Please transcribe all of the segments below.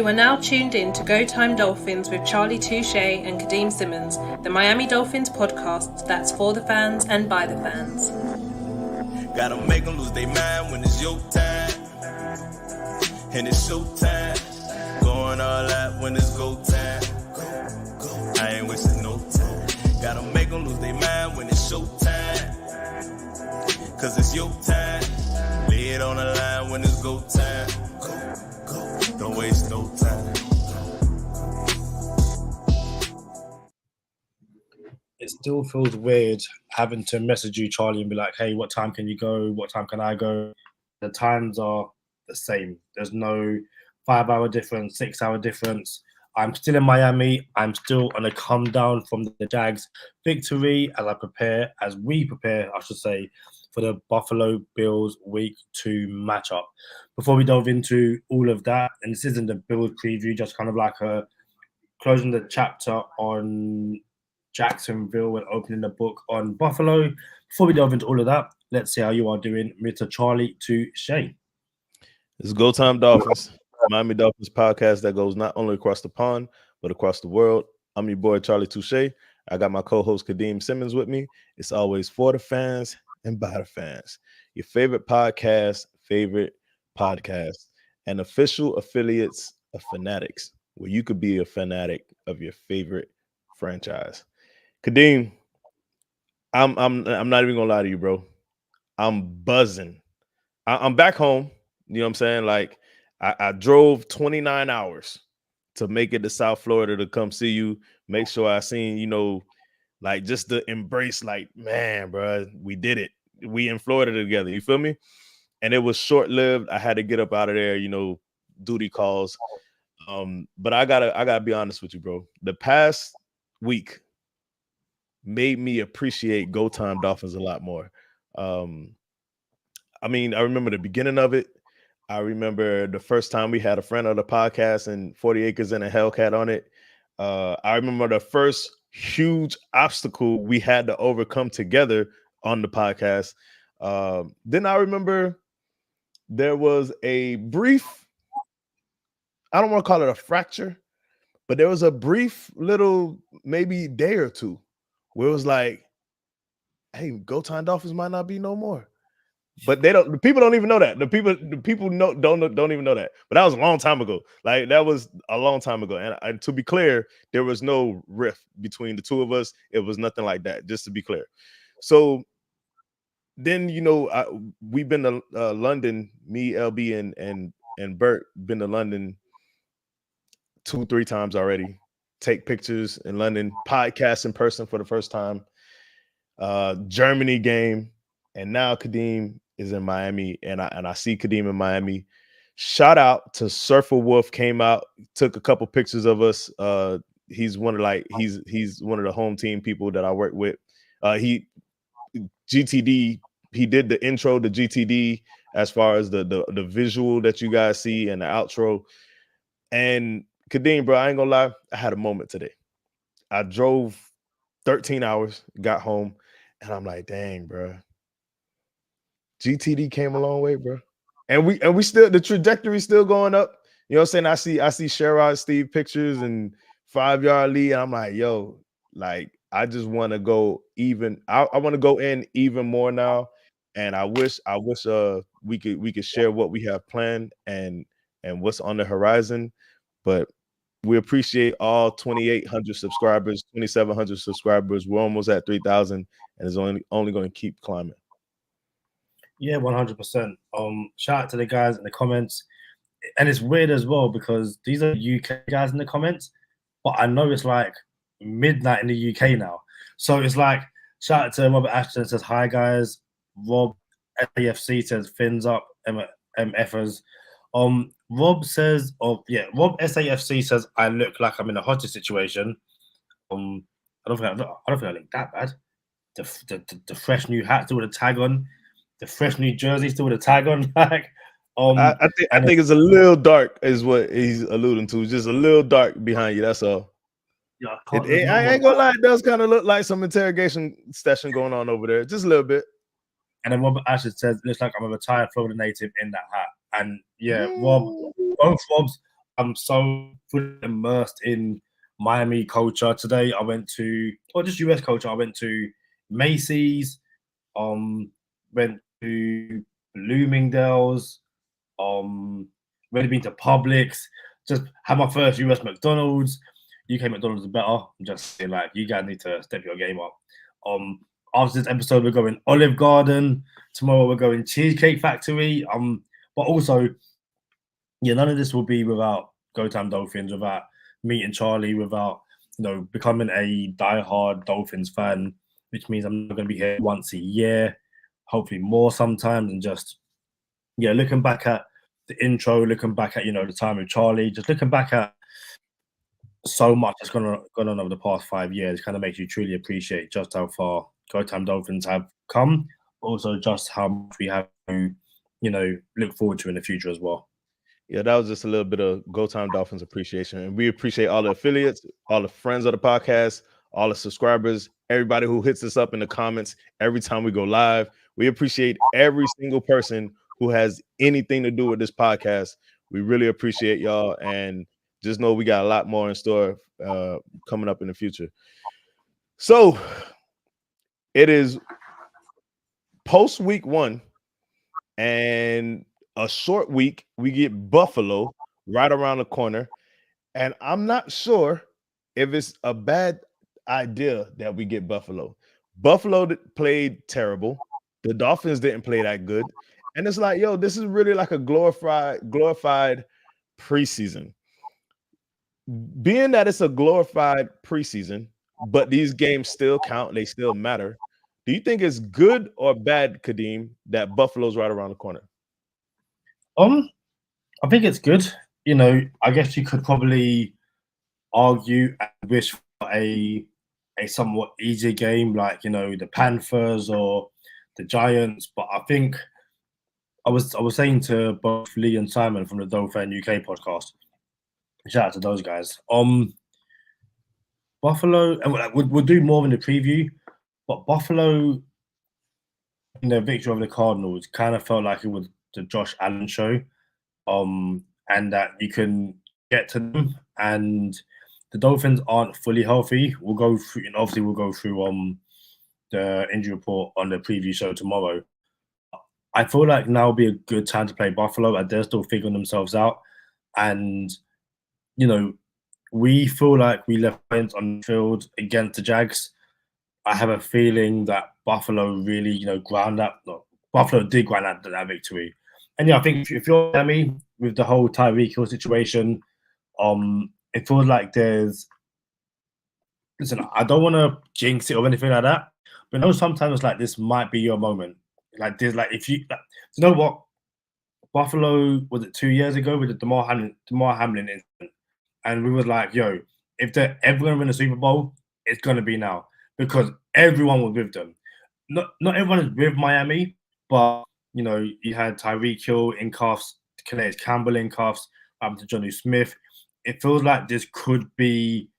You are now tuned in to Go Time Dolphins with Charlie Touche and Kadeem Simmons, the Miami Dolphins podcast that's for the fans and by the fans. Gotta make them lose their mind when it's your time. And it's show time. Going all out when it's go time. I ain't wasting no time. Gotta make them lose their mind when it's show time. Cause it's your time. Lay it on the line when it's go time. Don't waste no time. It still feels weird having to message you, Charlie, and be like, hey, what time can you go? What time can I go? The times are the same. There's no 5-hour difference, 6-hour difference. I'm still in Miami. I'm still on a come down from the Jags victory as we prepare, I should say, for the Buffalo Bills Week 2 matchup. Before we delve into all of that, and this isn't the Bills preview, just kind of like a closing the chapter on Jacksonville and opening the book on Buffalo. Before we delve into all of that, let's see how you are doing, Mr. Charlie Touche. It's Go Time Dolphins, Miami Dolphins podcast that goes not only across the pond, but across the world. I'm your boy, Charlie Touche. I got my co-host, Kadeem Simmons, with me. It's always for the fans and by the fans. Your favorite podcast, and official affiliates of Fanatics, where you could be a fanatic of your favorite franchise. Kadeem, I'm not even gonna lie to you, bro. I'm buzzing. I'm back home. You know what I'm saying? Like I drove 29 hours to make it to South Florida to come see you. Make sure I seen, like just the embrace, like, man, bro, we did it. We in Florida together. You feel me? And it was short-lived. I had to get up out of there, duty calls. But I gotta be honest with you, bro. The past week made me appreciate Go Time Dolphins a lot more. I remember the beginning of it. I remember the first time we had a friend of the podcast and 40 Acres and a Hellcat on it. I remember the first huge obstacle we had to overcome together on the podcast. Then I remember there was a brief, I don't want to call it a fracture, but there was a brief little maybe day or two where it was like, hey, Go Time Dolphins might not be no more. But the people don't even know that. The people don't even know that. But that was a long time ago. Like that was a long time ago. And to be clear, there was no rift between the two of us. It was nothing like that, just to be clear. So then, we've been to London, me, LB, and Bert been to London 2-3 times already. Take pictures in London, podcast in person for the first time. Germany game. And now Kadeem is in Miami, and I see Kadeem in Miami. Shout out to Surfer Wolf, came out, took a couple pictures of us. He's one of he's one of the home team people that I work with. GTD, he did the intro to GTD as far as the visual that you guys see and the outro. And Kadeem, bro, I ain't gonna lie, I had a moment today. I drove 13 hours, got home, and I'm like, dang, bro. GTD came a long way, bro. And we still, the trajectory still going up. You know what I'm saying? I see Sherrod Steve pictures and 5-yard lead. And I'm like, yo, like, I just want to go even. I want to go in even more now. And I wish we could share what we have planned and what's on the horizon. But we appreciate all 2,800 subscribers, 2,700 subscribers. We're almost at 3,000, and it's only going to keep climbing. Yeah, 100%. Shout out to the guys in the comments. And it's weird as well because these are UK guys in the comments, but I know it's like midnight in the UK now. So it's like, shout out to Robert Ashton, says, hi guys. Rob AFC says, fins up, MFers. Rob says, Rob SAFC says, I look like I'm in a hostage situation. I don't think I look that bad. The fresh new hat still with a tag on. The fresh new jersey still with a tag on. Like, I think it's a little dark, is what he's alluding to. It's just a little dark behind you. That's all. Yeah, I ain't gonna lie, it does kind of look like some interrogation session going on over there, just a little bit. And then Robert Asher says, looks like I'm a retired Florida native in that hat. And yeah, Rob, both Robs I'm so fully immersed in Miami culture. Today I went to, or just US culture. I went to Macy's, went to Bloomingdale's, really been to Publix, just had my first US McDonald's. UK McDonald's is better. I'm just saying, like, you guys need to step your game up. After this episode, we're going Olive Garden. Tomorrow we're going Cheesecake Factory. But also, yeah, none of this will be without Go Time Dolphins, without meeting Charlie, without becoming a diehard Dolphins fan, which means I'm not going to be here once a year, hopefully more sometimes, and just looking back at the intro, looking back at the time with Charlie, just looking back at so much that's gone on over the past 5 years, kind of makes you truly appreciate just how far Go Time Dolphins have come, also just how much we have to look forward to in the future as well. Yeah, that was just a little bit of Go Time Dolphins appreciation. And we appreciate all the affiliates, all the friends of the podcast, all the subscribers, everybody who hits us up in the comments every time we go live. We appreciate every single person who has anything to do with this podcast. We really appreciate y'all. And just know we got a lot more in store coming up in the future. So it is post week 1 and a short week. We get Buffalo right around the corner. And I'm not sure if it's a bad idea that we get Buffalo. Buffalo played terrible. The Dolphins didn't play that good. And it's like, yo, this is really like a glorified preseason. Being that it's a glorified preseason, but these games still count, they still matter. Do you think it's good or bad, Kadeem, that Buffalo's right around the corner? I think it's good. I guess you could probably argue and wish for a somewhat easier game, like the Panthers or the Giants. But I think I was saying to both Lee and Simon from the Dolphin UK podcast, shout out to those guys. Buffalo, and we'll do more in the preview, but Buffalo in the victory over the Cardinals kind of felt like it was the Josh Allen show, and that you can get to them, and the Dolphins aren't fully healthy. We'll go through, and obviously we'll go through the injury report on the preview show tomorrow. I feel like now would be a good time to play Buffalo, and they're still figuring themselves out, and we feel like we left points on the field against the Jags. I have a feeling that Buffalo really, ground that. No, Buffalo did ground that victory. And I think if you're Miami with the whole Tyreek Hill situation, it feels like there's. Listen, I don't want to jinx it or anything like that, but sometimes like this might be your moment. Like this, like if you know what, Buffalo was it 2 years ago with the Damar Hamlin incident, and we was like, yo, if they're ever going to win a Super Bowl, it's going to be now, because everyone was with them. Not everyone is with Miami, but you had Tyreek Hill in cuffs, Calais Campbell in cuffs, to Johnny Smith. It feels like this could be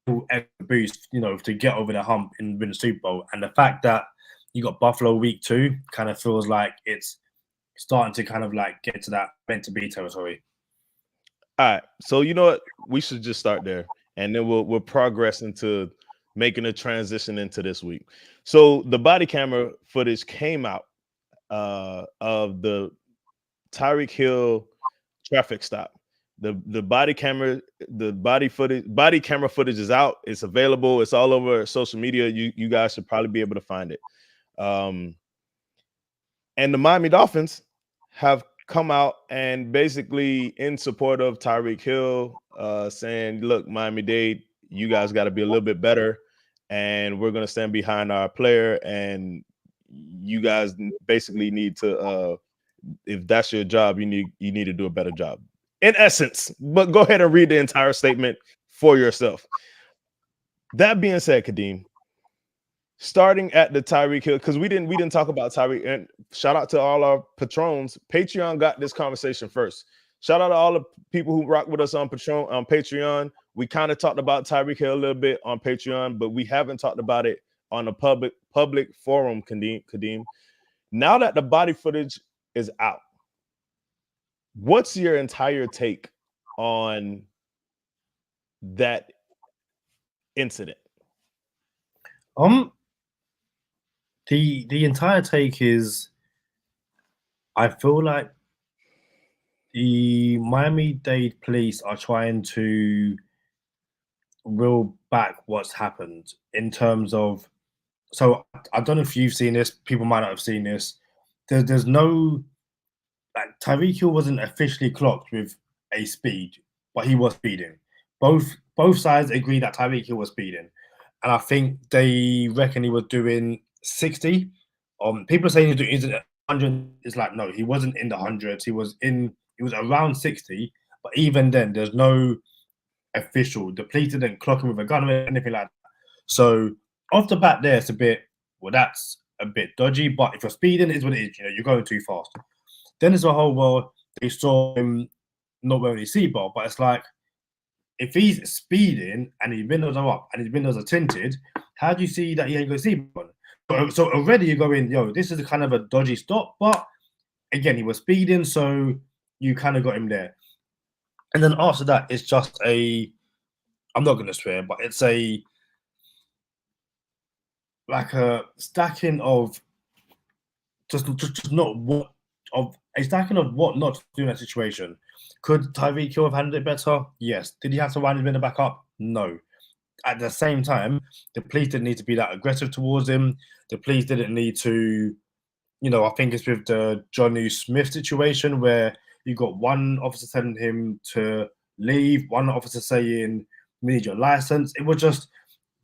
a boost, to get over the hump and win the Super Bowl. And the fact that you got Buffalo week 2 kind of feels like it's starting to kind of like get to that meant to be territory. All right, so you know what? We should just start there, and then we'll progress into making a transition into this week. So the body camera footage came out of the Tyreek Hill traffic stop. The body camera footage is out. It's available. It's all over social media. You guys should probably be able to find it. And the Miami Dolphins have come out and basically in support of Tyreek Hill, saying, look, Miami-Dade, you guys got to be a little bit better, and we're going to stand behind our player, and you guys basically need to, if that's your job, you need to do a better job. In essence, but go ahead and read the entire statement for yourself. That being said, Kadeem, starting at the Tyreek Hill, because we didn't talk about Tyreek, and shout out to all our patrons. Patreon got this conversation first. Shout out to all the people who rock with us on Patreon. We kind of talked about Tyreek Hill a little bit on Patreon, but we haven't talked about it on a public forum, Kadeem. Now that the body footage is out, what's your entire take on that incident? The entire take is, I feel like the Miami-Dade police are trying to reel back what's happened in terms of. So I don't know if you've seen this. People might not have seen this. There's no, like, Tyreek Hill wasn't officially clocked with a speed, but he was speeding. Both sides agree that Tyreek Hill was speeding, and I think they reckon he was doing 60. People are saying he's 100. It's like, no, he wasn't in the hundreds. He was around 60. But even then, there's no official. The police didn't clock him with a gun or anything like that. So off the bat, there, it's a bit. Well, that's a bit dodgy. But if you're speeding, it's what it is. You're going too fast. Then there's a whole, well, they saw him not wearing his seatbelt, but it's like, if he's speeding and his windows are up and his windows are tinted, how do you see that he ain't got a seatbelt on? So already you're going, yo, this is a kind of a dodgy stop. But again, he was speeding, so you kind of got him there. And then after that, it's just I'm not going to swear, but it's a stacking of just not what of a stacking of what not to do in that situation. Could Tyreek Hill have handled it better? Yes. Did he have to wind his window back up? No. At the same time, the police didn't need to be that aggressive towards him. The police didn't need to, I think it's with the Johnny Smith situation where you got one officer telling him to leave, one officer saying, we need your license. It was just,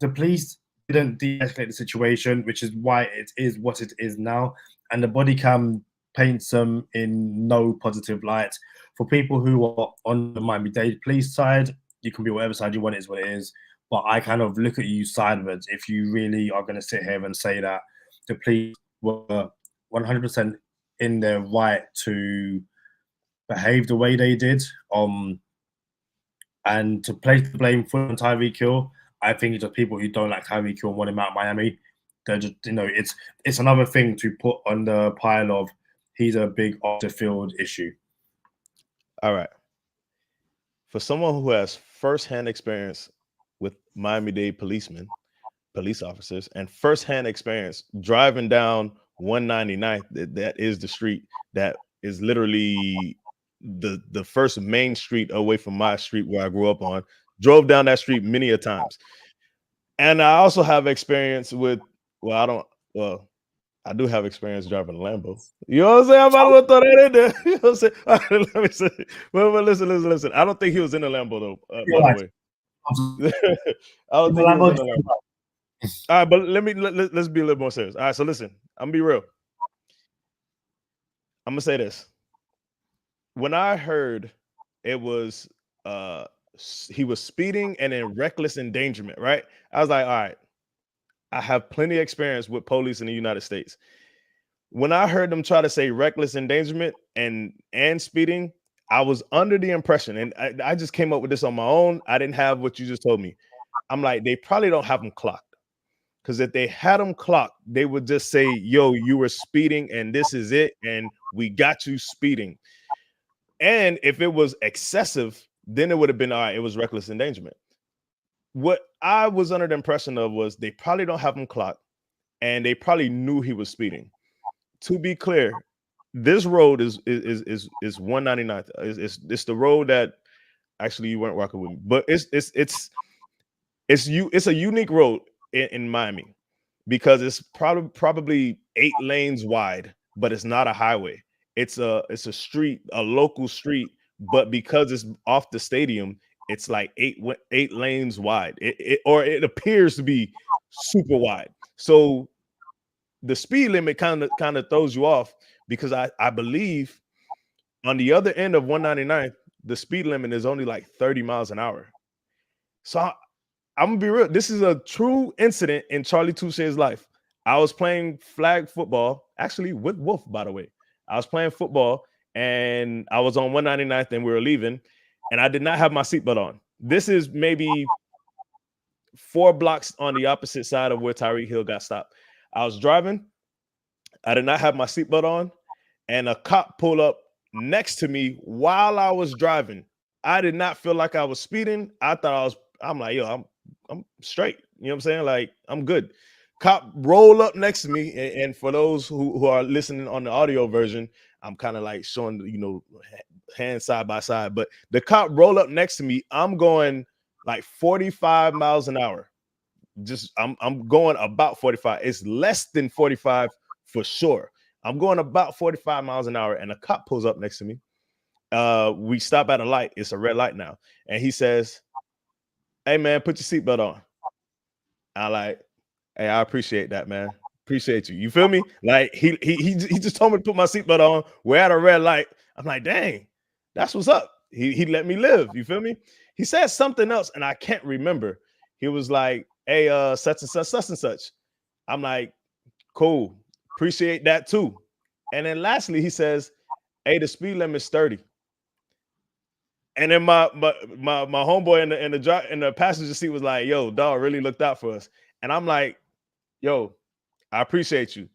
the police didn't de-escalate the situation, which is why it is what it is now. And the body cam paints them in no positive light. For people who are on the Miami-Dade police side, you can be whatever side you want, it is what it is. But I kind of look at you sideways if you really are going to sit here and say that the police were 100% in their right to behave the way they did. And to place the blame for Tyreek Hill, I think it's just people who don't like Tyreek Hill and want him out of Miami. They're just, it's another thing to put on the pile of he's a big off the field issue. All right. For someone who has firsthand experience with Miami-Dade police officers, and firsthand experience driving down 199th, that is the street that is literally the first main street away from my street where I grew up on. Drove down that street many a times. And I also have experience with, I do have experience driving a Lambo. You know what I'm saying? I'm about to throw that in there. You know what I'm saying? All right, let me say. Well, listen. I don't think he was in the Lambo though. By the way, I don't think he was in the Lambo. All right, but let's be a little more serious. All right, so listen, I'm gonna be real. I'm gonna say this. When I heard it was he was speeding and in reckless endangerment, right? I was like, all right, I have plenty of experience with police in the United States. When I heard them try to say reckless endangerment and speeding, I was under the impression, and I just came up with this on my own. I didn't have what you just told me. I'm like, they probably don't have them clocked. Because if they had them clocked, they would just say, yo, you were speeding and this is it. And we got you speeding. And if it was excessive, then it would have been, all right, it was reckless endangerment. What I was under the impression of was they probably don't have him clocked and they probably knew he was speeding. To be clear, this road is 199th. It's the road that actually you weren't walking with me, but it's a unique road in Miami because it's probably 8 lanes wide, but it's not a highway. It's a street, a local street, but because it's off the stadium, it's like 8 lanes wide. It appears to be super wide. So the speed limit kind of throws you off because I believe on the other end of 199, the speed limit is only like 30 miles an hour. So I'm gonna be real. This is a true incident in Charlie Touche's life. I was playing flag football, actually with Wolf, by the way. I was playing football and I was on 199th and we were leaving, and I did not have my seatbelt on. This is maybe 4 blocks on the opposite side of where Tyreek Hill got stopped. I was driving. I did not have my seatbelt on, and a cop pulled up next to me while I was driving. I did not feel like I was speeding. I'm like, yo, I'm straight. You know what I'm saying? Like, I'm good. Cop roll up next to me. And for those who are listening on the audio version, I'm kind of like showing, hands side by side. But the cop roll up next to me. I'm going like 45 miles an hour. I'm going about 45. It's less than 45 for sure. I'm going about 45 miles an hour, and a cop pulls up next to me. We stop at a light. It's a red light now. And he says, "Hey man, put your seatbelt on." I like, "Hey, I appreciate that, man. Appreciate you." You feel me? Like he just told me to put my seatbelt on. We're at a red light. I'm like, dang, that's what's up. He let me live. You feel me? He said something else, and I can't remember. He was like, "Hey, such and such, such and such." I'm like, cool. Appreciate that too. And then lastly, he says, "Hey, the speed limit is 30." And then my homeboy in the passenger seat was like, "Yo, dog really looked out for us." And I'm like, "Yo, I appreciate you."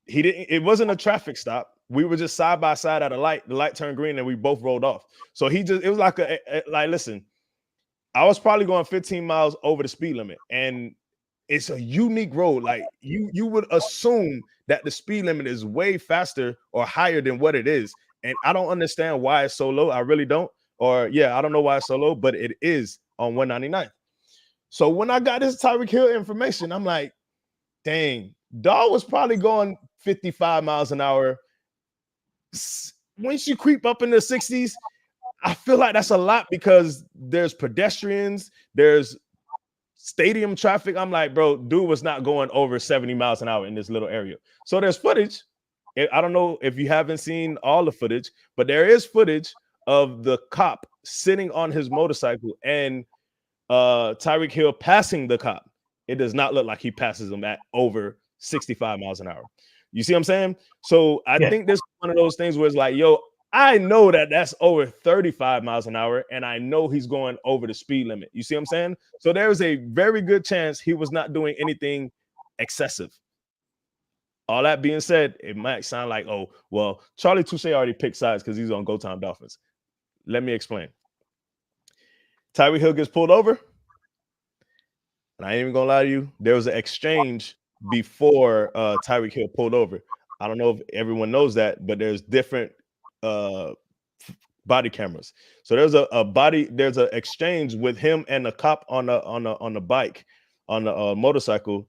It wasn't a traffic stop. We were just side by side at a light. The light turned green and we both rolled off. So it was like like, listen, I was probably going 15 miles over the speed limit, and it's a unique road. Like you would assume that the speed limit is way faster or higher than what it is. And I don't understand why it's so low. I really don't. Or I don't know why it's so low, but it is on 199. So when I got this Tyreek Hill information, I'm like, dang, dog was probably going 55 miles an hour. Once you creep up in the 60s, I feel like that's a lot because there's pedestrians, there's stadium traffic. I'm like, bro, dude was not going over 70 miles an hour in this little area. So there's footage. I don't know if you haven't seen all the footage, but there is footage of the cop sitting on his motorcycle and Tyreek Hill passing the cop. It does not look like he passes him at over 65 miles an hour. You see what I'm saying? So I think this is one of those things where it's like, yo, I know that that's over 35 miles an hour, and I know he's going over the speed limit. You see what I'm saying? So there's a very good chance he was not doing anything excessive. All that being said, it might sound like, oh, well, Charlie Touche already picked sides because he's on Go Time Dolphins. Let me explain. Tyreek Hill gets pulled over, and I ain't even gonna lie to you, there was an exchange before Tyreek Hill pulled over. I don't know if everyone knows that, but there's different body cameras. So there's there's an exchange with him and the cop on the bike, on the motorcycle,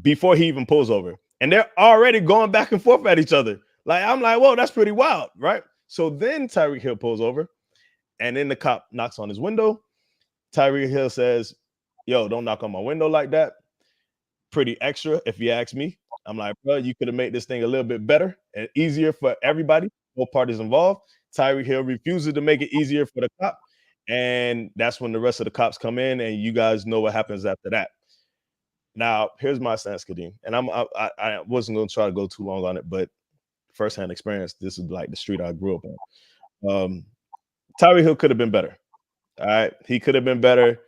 before he even pulls over. And they're already going back and forth at each other. Like, I'm like, whoa, that's pretty wild, right? So then Tyreek Hill pulls over, and then the cop knocks on his window. Tyreek Hill says, "Yo, don't knock on my window like that." Pretty extra, if you ask me. I'm like, bro, you could have made this thing a little bit better and easier for everybody, both parties involved. Tyreek Hill refuses to make it easier for the cop. And that's when the rest of the cops come in, and you guys know what happens after that. Now, here's my stance, Kadeem. And I wasn't going to try to go too long on it, but firsthand experience, this is like the street I grew up on. Tyreek Hill could have been better. All right. He could have been better.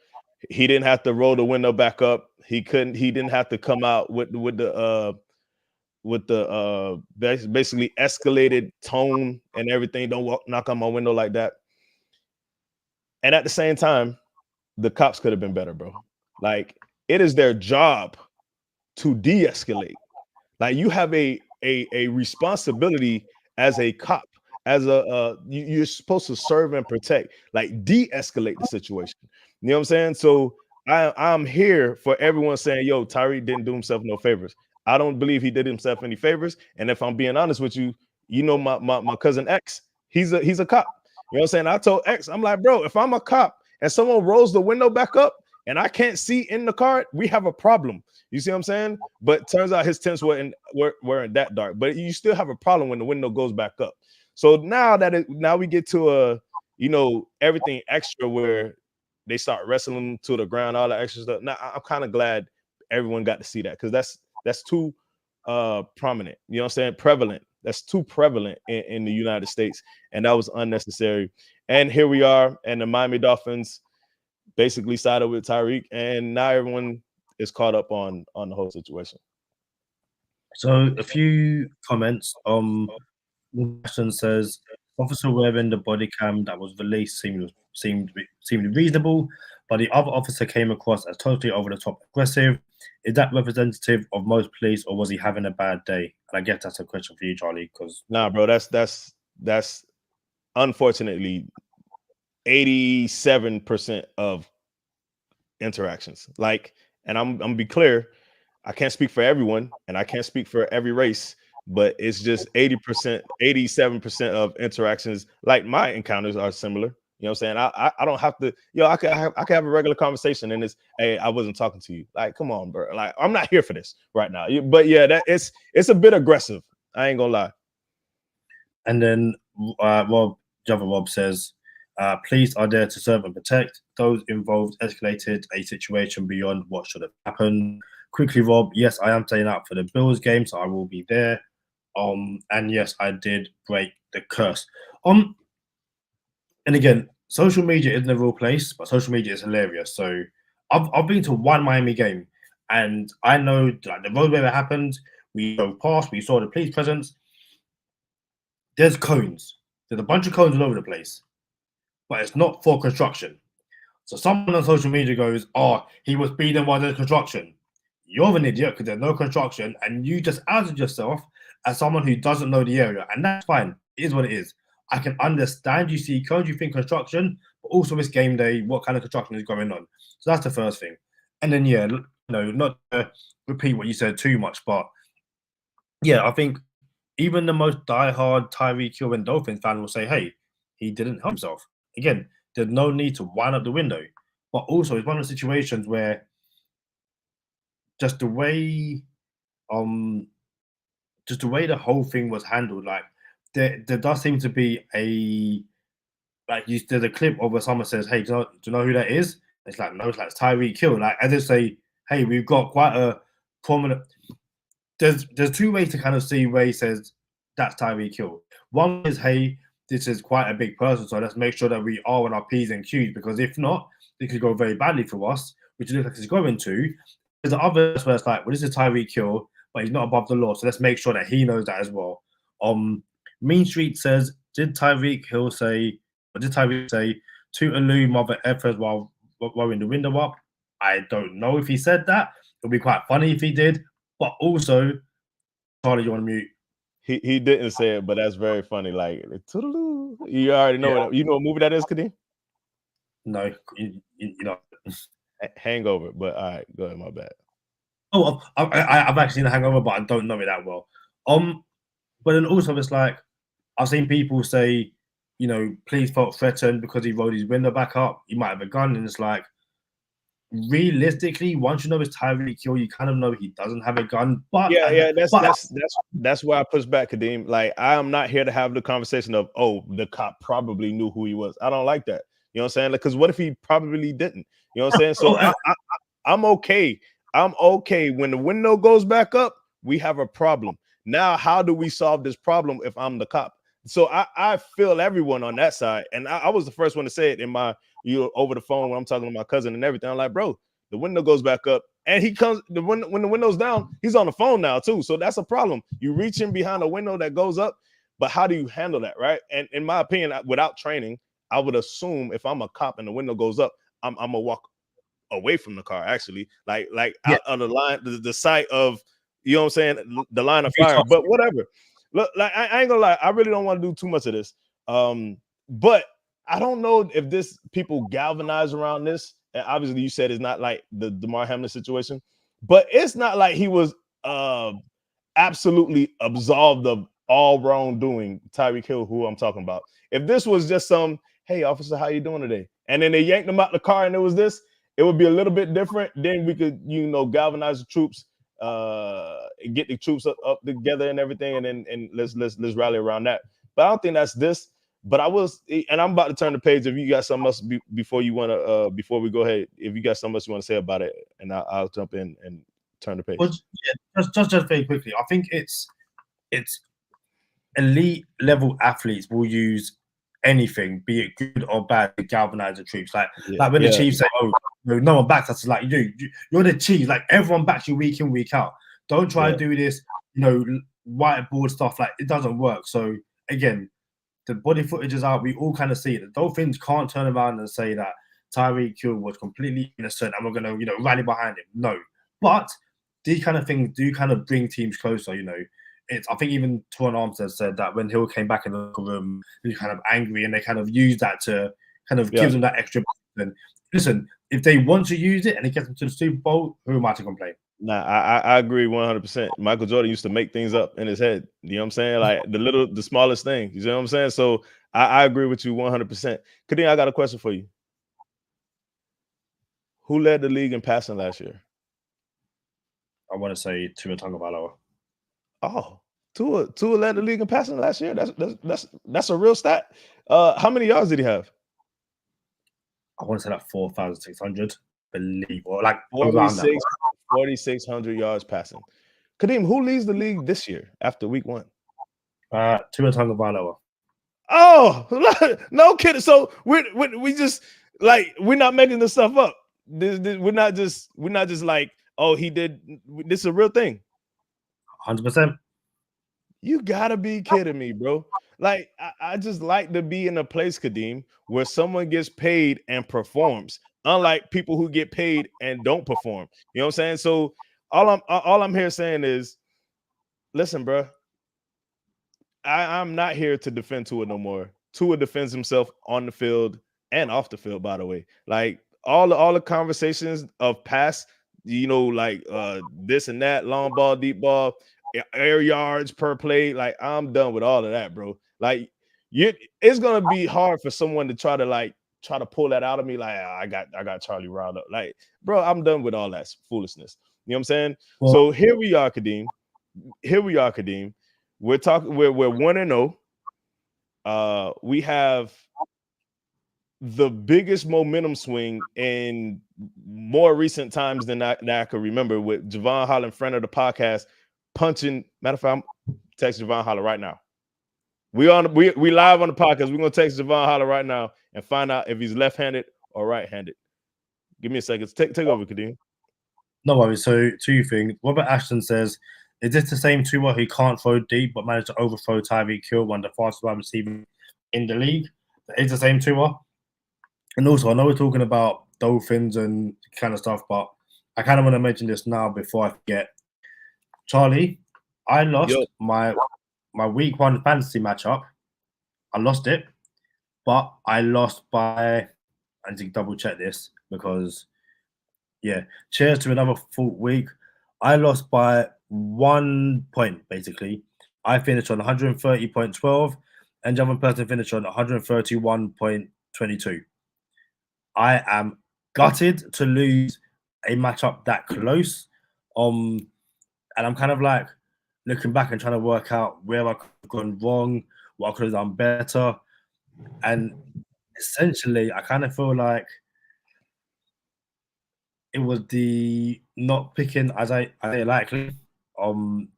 He didn't have to roll the window back up. He didn't have to come out with the basically escalated tone and everything. Don't knock on my window like that. And at the same time, the cops could have been better, bro. Like, it is their job to de-escalate. Like, you have a responsibility as a cop, as you're supposed to serve and protect, like de-escalate the situation. You know what I'm saying? So I'm here for everyone saying, yo, Tyreek didn't do himself no favors. I don't believe he did himself any favors. And if I'm being honest with you, my cousin X, he's a cop. You know what I'm saying? I told X, I'm like, bro, if I'm a cop and someone rolls the window back up and I can't see in the car, we have a problem. You see what I'm saying? But turns out his tents weren't that dark. But you still have a problem when the window goes back up. So now we get to everything extra where they start wrestling to the ground, all that extra stuff. Now I'm kind of glad everyone got to see that, because that's too prominent. You know what I'm saying? Prevalent. That's too prevalent in the United States, and that was unnecessary. And here we are, and the Miami Dolphins basically sided with Tyreek, and now everyone is caught up on the whole situation. So a few comments. Question says, officer wearing the body cam that was released seemed reasonable, but the other officer came across as totally over the top aggressive. Is that representative of most police, or was he having a bad day? And I guess that's a question for you, Charlie. Because nah, bro, that's unfortunately 87% of interactions. Like, and I'm gonna be clear, I can't speak for everyone, and I can't speak for every race, but it's just 80%, 87% of interactions. Like my encounters are similar. You know what I'm saying? I don't have to, I could have a regular conversation and it's, hey, I wasn't talking to you. Like, come on, bro. Like, I'm not here for this right now. But yeah, that it's a bit aggressive. I ain't gonna lie. And then Rob says, police are there to serve and protect. Those involved escalated a situation beyond what should have happened. Quickly, Rob, yes, I am staying out for the Bills game, so I will be there. And yes, I did break the curse. And again, social media isn't a real place, but social media is hilarious. So I've been to one Miami game, and I know like the road where it happened. We drove past, we saw the police presence. There's cones. There's a bunch of cones all over the place, but it's not for construction. So someone on social media goes, "Oh, he was speeding while there's construction." You're an idiot because there's no construction, and you just outed yourself as someone who doesn't know the area, and that's fine. It is what it is. I can understand you see cones, you think construction, but also it's game day. What kind of construction is going on? So that's the first thing. And then not to repeat what you said too much, but yeah, I think even the most diehard Tyreek Hill and Dolphins fan will say, "Hey, he didn't help himself." Again, there's no need to wind up the window, but also it's one of the situations where just the way the whole thing was handled, like there does seem to be there's a clip of where someone says, "Hey, do you know who that is?" It's like, no, it's like Tyreek Hill. Like as if say, "Hey, we've got quite a prominent." There's two ways to kind of see where he says that's Tyreek Hill. One is, "Hey, this is quite a big person, so let's make sure that we are on our P's and Q's, because if not, it could go very badly for us," which it looks like it's going to. There's the other where it's like, "Well, this is Tyreek Hill, but he's not above the law, so let's make sure that he knows that as well." Mean Street says, did Tyreek say to Alou mother effers while rolling the window up? I don't know if he said that. It would be quite funny if he did, but also, Charlie, you want to mute? He didn't say it, but that's very funny. Like, you already know you know what movie that is, Kadeem? No, you know. Hangover, but all right, go ahead, my bad. Oh, I've actually seen The Hangover, but I don't know it that well. But then also it's like, I've seen people say, police felt threatened because he rolled his window back up. He might have a gun, and it's like, realistically, once you know it's Tyreek Hill, you kind of know he doesn't have a gun. But that's why I push back, Kadeem. Like, I am not here to have the conversation of, oh, the cop probably knew who he was. I don't like that. You know what I'm saying? Because what if he probably didn't? You know what I'm saying? So I'm okay. I'm okay. When the window goes back up, we have a problem. Now, how do we solve this problem if I'm the cop? So I feel everyone on that side. And I was the first one to say it in my, over the phone when I'm talking to my cousin and everything. I'm like, bro, the window goes back up and he comes, when the window's down, he's on the phone now too. So that's a problem. You reach in behind a window that goes up, but how do you handle that, right? And in my opinion, without training, I would assume if I'm a cop and the window goes up, I'm gonna walk away from the car, actually, like out of the line, the sight of, you know what I'm saying, the line of fire. But whatever. Look, like I ain't gonna lie, I really don't want to do too much of this. But I don't know if this people galvanize around this. And obviously, you said it's not like the Damar Hamlin situation, but it's not like he was absolutely absolved of all wrongdoing. Tyreek Hill, who I'm talking about. If this was just some, "Hey, officer, how you doing today?" and then they yanked him out the car and it was this, it would be a little bit different. Then we could, galvanize the troops, get the troops up together and everything, and let's rally around that. But I don't think that's this. But and I'm about to turn the page. If you got something else before we go ahead, if you got something else you want to say about it, and I'll jump in and turn the page. Well, yeah, just very quickly, I think it's elite level athletes will use anything, be it good or bad, to galvanize the troops. Like when the Chiefs say, "Oh, no one backs us," like, you're the Chiefs. Like, everyone backs you week in, week out. Don't try to do this, whiteboard stuff. Like, it doesn't work. So again, the body footage is out. We all kind of see it. The Dolphins can't turn around and say that Tyreek Hill was completely innocent and we're going to, rally behind him. No. But these kind of things do kind of bring teams closer, I think even Twan Armstead said that when Hill came back in the locker room, he was kind of angry and they kind of used that to kind of give them that extra. And listen, if they want to use it and it gets them to the Super Bowl, who am I to complain? Nah, I agree 100%. Michael Jordan used to make things up in his head. You know what I'm saying? Like the smallest thing. You know what I'm saying? So I agree with you 100%. Kadeem, I got a question for you. Who led the league in passing last year? I want to say Tua Tagovailoa. Oh, Tua led the league in passing last year. That's a real stat. How many yards did he have? I want to say like 4,600. Believe or like 4,600 yards passing. Kadeem, who leads the league this year after week 1? Tua Tagovailoa. Oh, no kidding. So we just like we're not making this stuff up. We're not just like, oh, he did. This is a real thing. 100%. You gotta be kidding me, bro. Like I just like to be in a place, Kadeem, where someone gets paid and performs, unlike people who get paid and don't perform. You know what I'm saying? So all I'm here saying is, listen, bro. I'm not here to defend Tua no more. Tua defends himself on the field and off the field, by the way. Like all the conversations of past, like this and that, long ball, deep ball, air yards per play. Like I'm done with all of that, bro. Like it's gonna be hard for someone to try to pull that out of me. Like I got Charlie riled up. Like, bro, I'm done with all that foolishness. You know what I'm saying? Well, so here we are, Kadeem. We're 1-0. We have the biggest momentum swing in more recent times than I can remember, with Javon Holland, friend of the podcast, punching. Matter of fact, I'm texting Javon Holland right now. We live on the podcast. We're gonna text Javon Holland right now and find out if he's left-handed or right-handed. Give me a second. Take over, Kadeem. No worries. So 2 things. Robert Ashton says, is this the same Tua who can't throw deep but managed to overthrow Tyreek Hill, one of the fastest wide receivers in the league? It's the same Tua. And also, I know we're talking about Dolphins and kind of stuff, but I kind of want to mention this now before I forget. Charlie, I lost my week 1 fantasy matchup. I lost it, but I lost by, I need to double check this because, cheers to another full week. I lost by 1 point, basically. I finished on 130.12 and the other person finished on 131.22. I am gutted to lose a matchup that close. And I'm kind of like looking back and trying to work out where I could have gone wrong, what I could have done better. And essentially, I kind of feel like it was the not picking as I likely.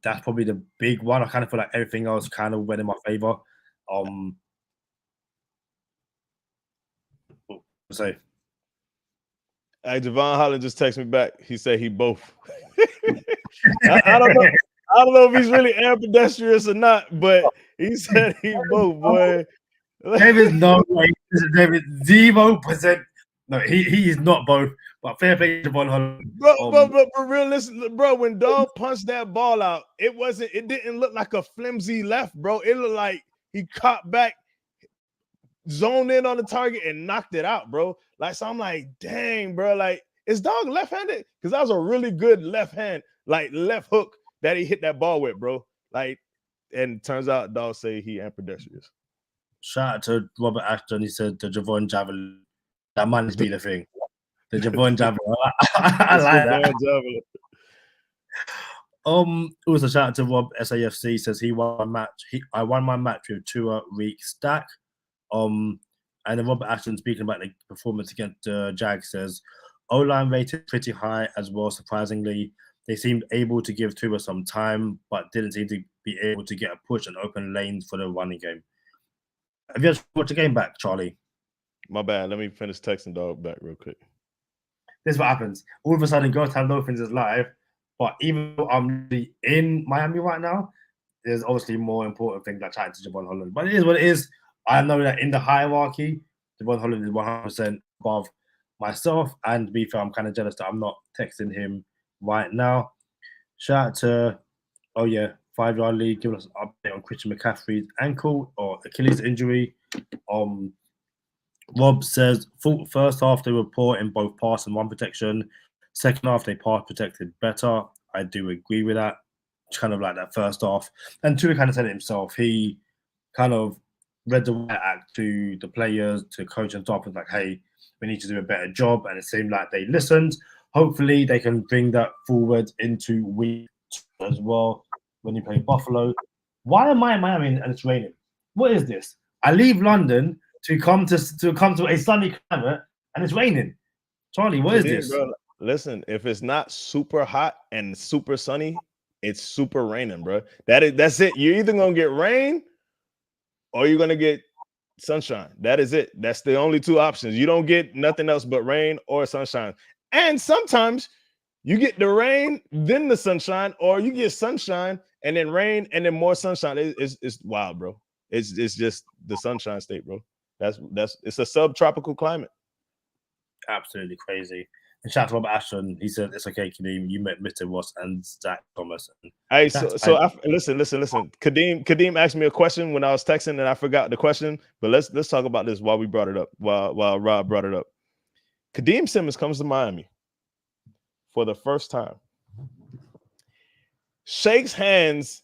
That's probably the big one. I kind of feel like everything else kind of went in my favor. So hey, Javon Holland just texted me back. He said he both. I don't know. I don't know if he's really ambidextrous or not, but he said he both, boy. There is no way. There is 0%. No, he is not both. But fair play to Javon Holland. But for real, listen, bro. When Dog punched that ball out, it didn't look like a flimsy left, bro. It looked like he caught back, zoned in on the target, and knocked it out, bro. Like, so I'm like, dang, bro. Like, is Dog left-handed? Because that was a really good left hand, like left hook that he hit that ball with, bro. Like, and turns out Dog say he ambidextrous. Shout out to Robert Ashton. He said the Javon Javelin. That might be the thing. The Javon Javelin. I like that. Also shout out to Rob SAFC. Says he won a match. I won my match with Tua Reek Stack. And then Robert Ashton speaking about the performance against Jag says O-line rated pretty high as well. Surprisingly, they seemed able to give Tua some time, but didn't seem to be able to get a push and open lanes for the running game. Have you just watched the game back, Charlie? My bad. Let me finish texting Dog back real quick. This is what happens. All of a sudden, Girls Have Dolphins is live, but even though I'm in Miami right now, there's obviously more important things like chatting to Javon Holland. But it is what it is. I know that in the hierarchy, Devon Holland is 100% above myself. And to be fair, I'm kind of jealous that I'm not texting him right now. Shout out to, 5 Yard League, giving us an update on Christian McCaffrey's ankle or Achilles injury. Rob says, first half they were poor in both pass and run protection. Second half they pass protected better. I do agree with that. It's kind of like that first half. And Tua kind of said it himself. He kind of read the right act to the players, to coach and staff, and like, hey, we need to do a better job. And it seemed like they listened. Hopefully they can bring that forward into week 2 as well when you play Buffalo. Why am I in Miami and it's raining? What is this? I leave London to come to a sunny climate and it's raining. Charlie, what is this? Bro, listen, if it's not super hot and super sunny, it's super raining, bro. That's it. You're either gonna get rain or you're gonna get sunshine. That is it. That's the only two options. You don't get nothing else but rain or sunshine. And sometimes you get the rain, then the sunshine, or you get sunshine and then rain and then more sunshine. It's wild, bro. It's just the sunshine state, bro. It's a subtropical climate. Absolutely crazy. And shout out to Robert Ashton. He said it's okay, Kadeem. You met Mr. Ross and Zach Thomas. Hey, listen. Kadeem asked me a question when I was texting and I forgot the question. But let's talk about this while we brought it up. While Rob brought it up. Kadeem Simmons comes to Miami for the first time. Shakes hands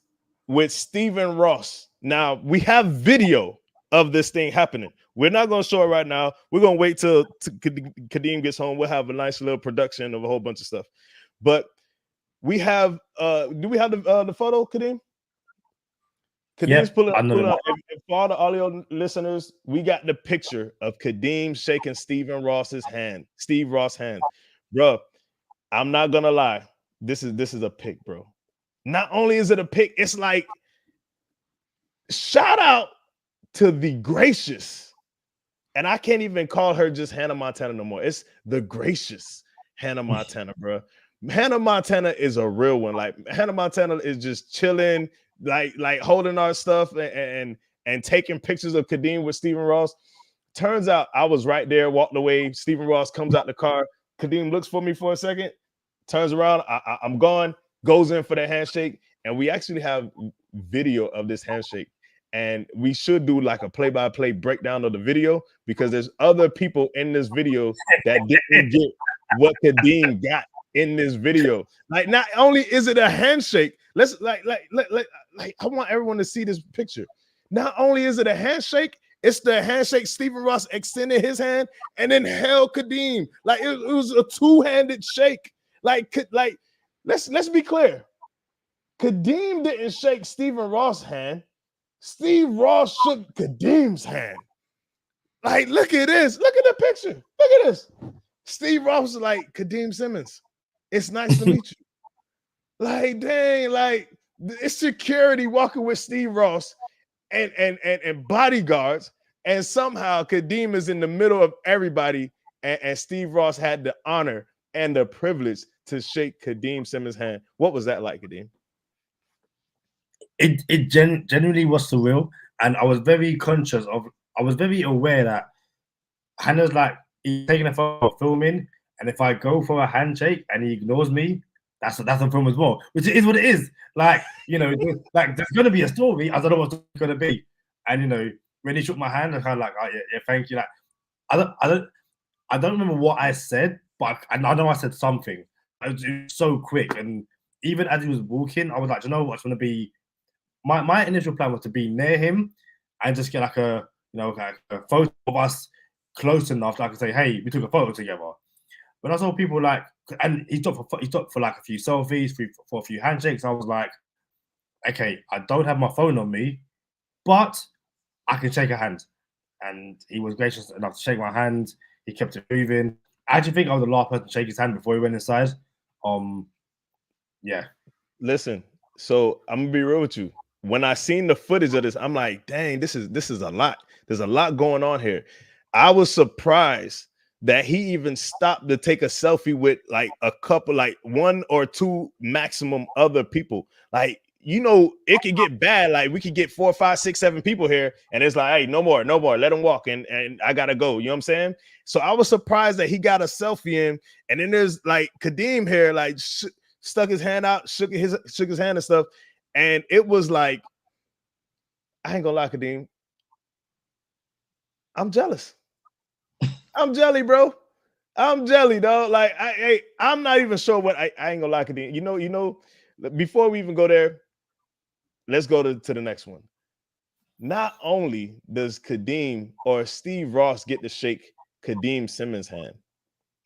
with Stephen Ross. Now we have video of this thing happening. We're not going to show it right now. We're going to wait till Kadeem gets home. We'll have a nice little production of a whole bunch of stuff. But we have, do we have the photo, Kadeem? Kadeem's pulling up. And for all the audio listeners, we got the picture of Kadeem shaking Steve Ross's hand. Bro, I'm not going to lie. This is a pick, bro. Not only is it a pick, it's like, shout out to the gracious. And I can't even call her just Hannah Montana no more. It's the gracious Hannah Montana, bro. Hannah Montana is a real one. Like Hannah Montana is just chilling, like holding our stuff and taking pictures of Kadeem with Stephen Ross. Turns out I was right there, walked away. Stephen Ross comes out the car. Kadeem looks for me for a second, turns around. I'm gone, goes in for the handshake. And we actually have video of this handshake. And we should do like a play-by-play breakdown of the video because there's other people in this video that didn't get what Kadeem got in this video. Like, not only is it a handshake, let's like I want everyone to see this picture. Not only is it a handshake, it's the handshake. Stephen Ross extended his hand and then held Kadeem. Like it was a two-handed shake. Like let's be clear. Kadeem didn't shake Stephen Ross' hand. Steve Ross shook Kadeem's hand. Like, look at this. Look at the picture. Look at this. Steve Ross was like, Kadeem Simmons, it's nice to meet you. Like, dang, like, it's security walking with Steve Ross and bodyguards, and somehow Kadeem is in the middle of everybody, and Steve Ross had the honor and the privilege to shake Kadeem Simmons' hand. What was that like, Kadeem? It genuinely was surreal, and I was very conscious of. I was very aware that Hannah's like he's taking a photo, filming, and if I go for a handshake and he ignores me, that's a film as well. Which is what it is. Like like there's gonna be a story. I don't know what's gonna be, and when he shook my hand, I kind of like, oh, yeah, thank you. Like I don't remember what I said, but I know I said something. It was so quick, and even as he was walking, I was like, you know what's gonna be. My initial plan was to be near him and just get like a photo of us close enough that I could say, hey, we took a photo together. But I saw people like, and he stopped for like a few selfies, for a few handshakes. I was like, okay, I don't have my phone on me, but I can shake a hand. And he was gracious enough to shake my hand. He kept it moving. I actually think I was the last person to shake his hand before he went inside. Yeah. Listen, so I'm gonna be real with you. When I seen the footage of this, I'm like, dang, this is a lot. There's a lot going on here. I was surprised that he even stopped to take a selfie with like a couple, like one or two maximum other people. Like you know, it could get bad. Like we could get 4, 5, 6, 7 people here, and it's like, hey, no more, let them walk, and I gotta go. You know what I'm saying? So I was surprised that he got a selfie in, and then there's like Kadeem here, like stuck his hand out, shook his hand and stuff, and it was like, I ain't gonna lie, Kadeem, I'm jealous. I'm jelly, bro. I'm jelly, dog. Like I'm not even sure what I ain't gonna lie, Kadeem. You know. Before we even go there, let's go to the next one. Not only does Kadeem or Steve Ross get to shake Kadeem Simmons' hand,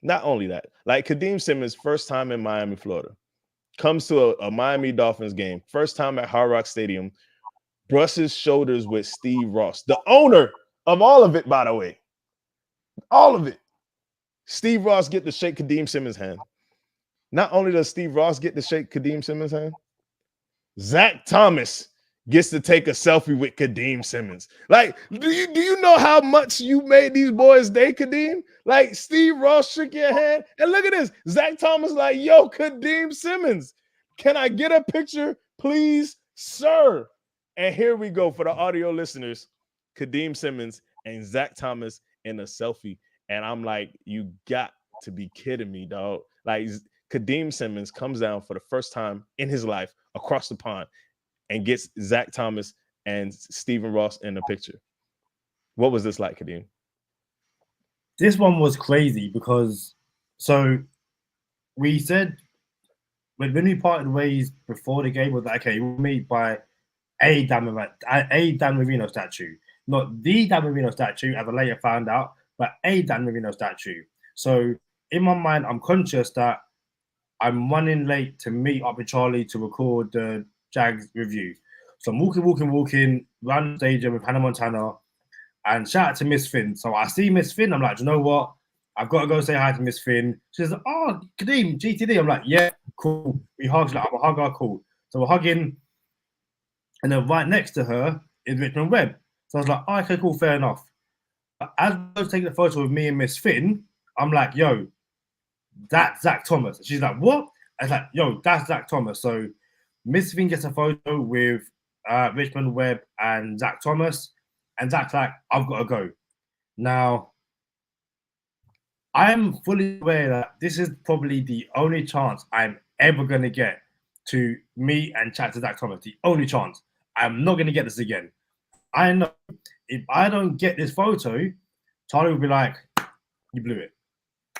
not only that, like Kadeem Simmons, first time in Miami, Florida, comes to a Miami Dolphins game, first time at Hard Rock Stadium, brushes shoulders with Steve Ross, the owner of all of it, by the way. All of it. Steve Ross get to shake Kadeem Simmons' hand. Not only does Steve Ross get to shake Kadeem Simmons' hand, Zach Thomas gets to take a selfie with Kadeem Simmons. Like, do you know how much you made these boys day, Kadeem? Like, Steve Ross shook your hand, and look at this. Zach Thomas like, yo, Kadeem Simmons, can I get a picture, please, sir? And here we go for the audio listeners. Kadeem Simmons and Zach Thomas in a selfie. And I'm like, you got to be kidding me, dog. Like, Kadeem Simmons comes down for the first time in his life across the pond and gets Zach Thomas and Stephen Ross in the picture. What was this like, Kadeem? This one was crazy because, so we said when we parted ways before the game, was like, okay, we'll meet by a Dan Marino statue, not the Dan Marino statue, as I later found out, but a Dan Marino statue. So in my mind, I'm conscious that I'm running late to meet up with Charlie to record the Jags review. So I'm walking around the stadium with Hannah Montana, and shout out to Miss Finn. So I see Miss Finn. I'm like, you know what? I've got to go say hi to Miss Finn. She says, oh, Kadeem, GTD. I'm like, yeah, cool. We hug. She's like, I'm a hugger, cool. So we're hugging. And then right next to her is Richmond Webb. So I was like, oh, okay, cool, fair enough. But as I was taking the photo with me and Miss Finn, I'm like, yo, that's Zach Thomas. And she's like, what? I was like, yo, that's Zach Thomas. So Miss Finn gets a photo with Richmond Webb and Zach Thomas. And Zach's like, I've got to go. Now, I'm fully aware that this is probably the only chance I'm ever going to get to meet and chat to Zach Thomas. The only chance. I'm not going to get this again. I know if I don't get this photo, Charlie will be like, you blew it.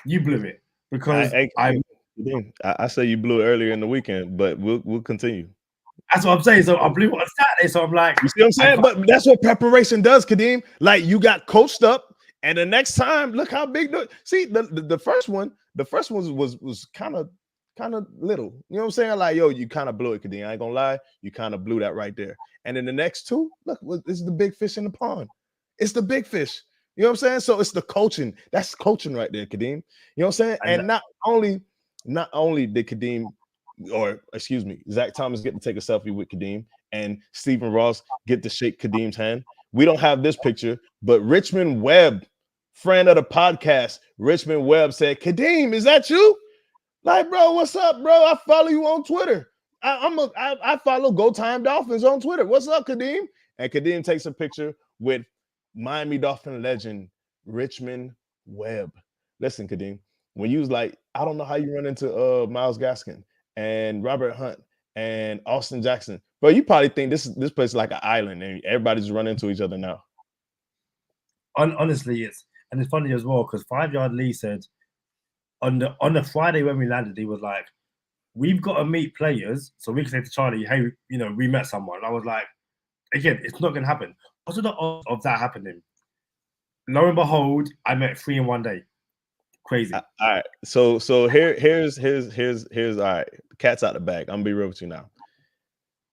You blew it. Because I say you blew it earlier in the weekend, but we'll continue. That's what I'm saying. So I blew it on Saturday. So I'm like, you see what I'm saying? But that's what preparation does, Kadeem. Like, you got coached up, and the next time, look how big. The first one was kind of little. You know what I'm saying? Like, yo, you kind of blew it, Kadeem. I ain't gonna lie, you kind of blew that right there. And then the next two, look, this is the big fish in the pond. It's the big fish. You know what I'm saying? So it's the coaching. That's coaching right there, Kadeem. You know what I'm saying? And not only did Kadeem, or excuse me, Zach Thomas get to take a selfie with Kadeem, and Stephen Ross get to shake Kadeem's hand. We don't have this picture, but Richmond Webb, friend of the podcast, Richmond Webb said, Kadeem, is that you? Like, bro, what's up, bro? I follow you on Twitter. I follow Go Time Dolphins on Twitter. What's up, Kadeem? And Kadeem takes a picture with Miami Dolphin legend Richmond Webb. Listen, Kadeem, when you was like, I don't know how you run into Myles Gaskin and Robert Hunt and Austin Jackson, bro, you probably think this place is like an island and everybody's running into each other now. Honestly, it's funny as well because 5 Yard Lee said on the Friday when we landed, he was like, we've got to meet players so we can say to Charlie, hey, you know, we met someone. And I was like, again, it's not going to happen. What's the odds of that happening? Lo and behold, I met 3 in one day. Crazy. All right. So here's all right. The cat's out the bag. I'm gonna be real with you now.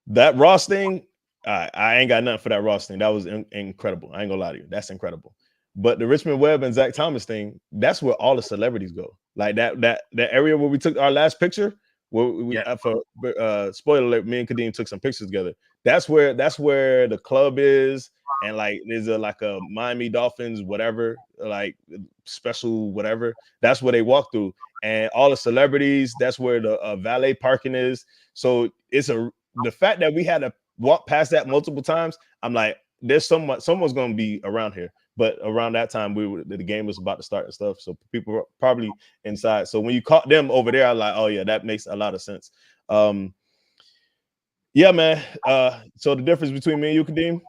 That Ross thing, I ain't got nothing for that Ross thing. That was incredible. I ain't gonna lie to you. That's incredible. But the Richmond Webb and Zach Thomas thing, that's where all the celebrities go. Like that area where we took our last picture, where we for spoiler alert, me and Kadeem took some pictures together. That's where the club is, and like there's like a Miami Dolphins whatever, like special whatever. That's where they walk through, and all the celebrities. That's where the valet parking is. So it's the fact that we had to walk past that multiple times, I'm like, there's someone's going to be around here. But around that time, the game was about to start and stuff, so people were probably inside. So when you caught them over there, I'm like, oh yeah, that makes a lot of sense. Yeah, man. So the difference between me and you, Kadeem,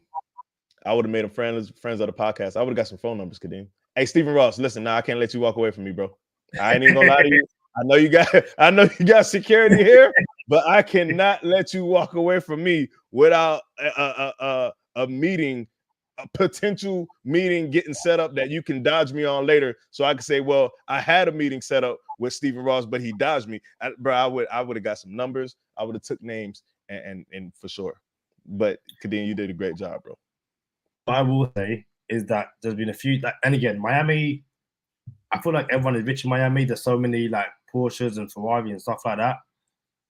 I would have made them friends of the podcast. I would have got some phone numbers, Kadeem. Hey, Stephen Ross, listen, now I can't let you walk away from me, bro. I ain't even gonna lie to you. I know you got security here, but I cannot let you walk away from me without a meeting, a potential meeting getting set up that you can dodge me on later. So I can say, well, I had a meeting set up with Stephen Ross, but he dodged me. Bro, I would have got some numbers. I would have took names and for sure. But Kadeem, you did a great job, bro. What I will say is that there's been a few, and again, Miami, I feel like everyone is rich in Miami. There's so many like Porsches and Ferrari and stuff like that.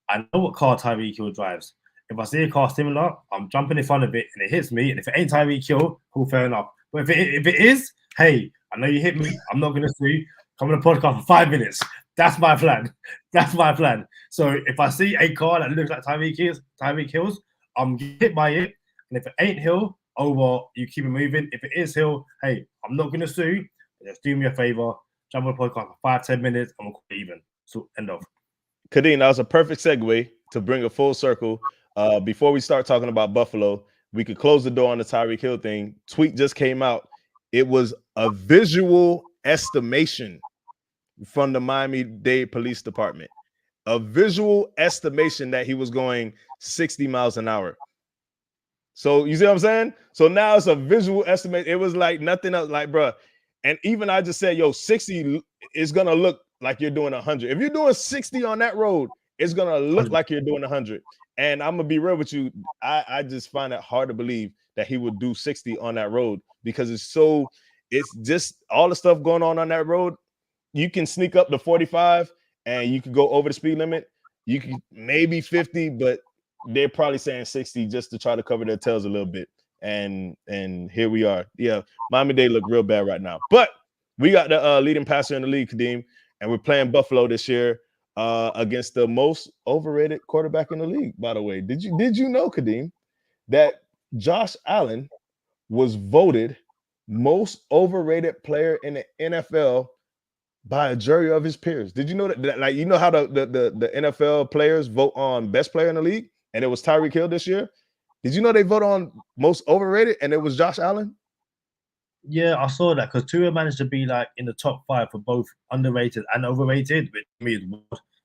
I know what car Tyreek Hill drives. If I see a car similar, I'm jumping in front of it and it hits me. And if it ain't Tyreek Hill, cool, fair enough. But if it is, hey, I know you hit me. I'm not going to sue. Come on the podcast for 5 minutes. That's my plan. That's my plan. So if I see a car that looks like Tyreek Hill's, I'm hit by it. And if it ain't Hill, oh, well, you keep it moving. If it is Hill, hey, I'm not going to sue. Just do me a favor. Jump on the podcast for 5-10 minutes. I'm going to call it even. So end of. Kadeem, that was a perfect segue to bring a full circle. Before we start talking about Buffalo, we could close the door on the Tyreek Hill thing. Tweet just came out. It was a visual estimation from the Miami-Dade Police Department. A visual estimation that he was going 60 miles an hour. So you see what I'm saying? So now it's a visual estimate. It was like nothing else. Like, bro. And even I just said, yo, 60 is going to look like you're doing 100. If you're doing 60 on that road, it's going to look like you're doing 100. And I'm going to be real with you. I just find it hard to believe that he would do 60 on that road because it's just all the stuff going on that road. You can sneak up to 45 and you can go over the speed limit. You can maybe 50, but they're probably saying 60 just to try to cover their tails a little bit. And here we are. Yeah, Miami-Dade look real bad right now. But we got the leading passer in the league, Kadeem, and we're playing Buffalo this year against the most overrated quarterback in the league, by the way. Did you know, Kadeem, that Josh Allen was voted most overrated player in the NFL by a jury of his peers? Did you know that like, you know how the NFL players vote on best player in the league? And it was Tyreek Hill this year. Did you know they vote on most overrated and it was Josh Allen? Yeah, I saw that because Tua managed to be like in the top 5 for both underrated and overrated, which to me is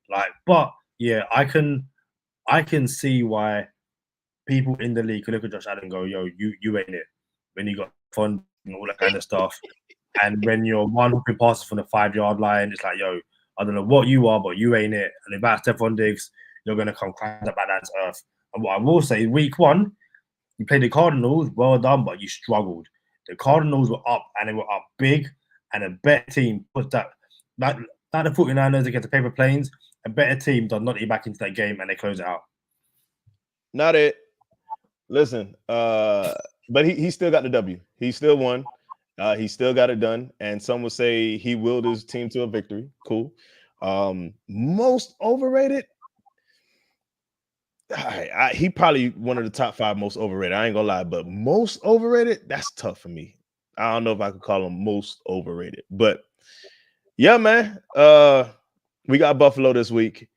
like, but yeah, I can see why people in the league can look at Josh Allen and go, yo, you ain't it. When you got fun and all that kind of stuff. And when you're one hooping passes from the 5-yard line, it's like, yo, I don't know what you are, but you ain't it. And if that's Stephon Diggs, you're going to come climb up back down to earth. And what I will say, week 1, you played the Cardinals, well done, but you struggled. The Cardinals were up, and they were up big, and a better team puts that the 49ers against the Paper Planes, a better team does not get back into that game, and they close it out. Not it. Listen, but he still got the W. He still won. He still got it done. And some would say he willed his team to a victory. Cool. Most overrated? He probably one of the top 5 most overrated. I ain't gonna lie, but most overrated, that's tough for me. I don't know if I could call him most overrated, but yeah, man. We got Buffalo this week.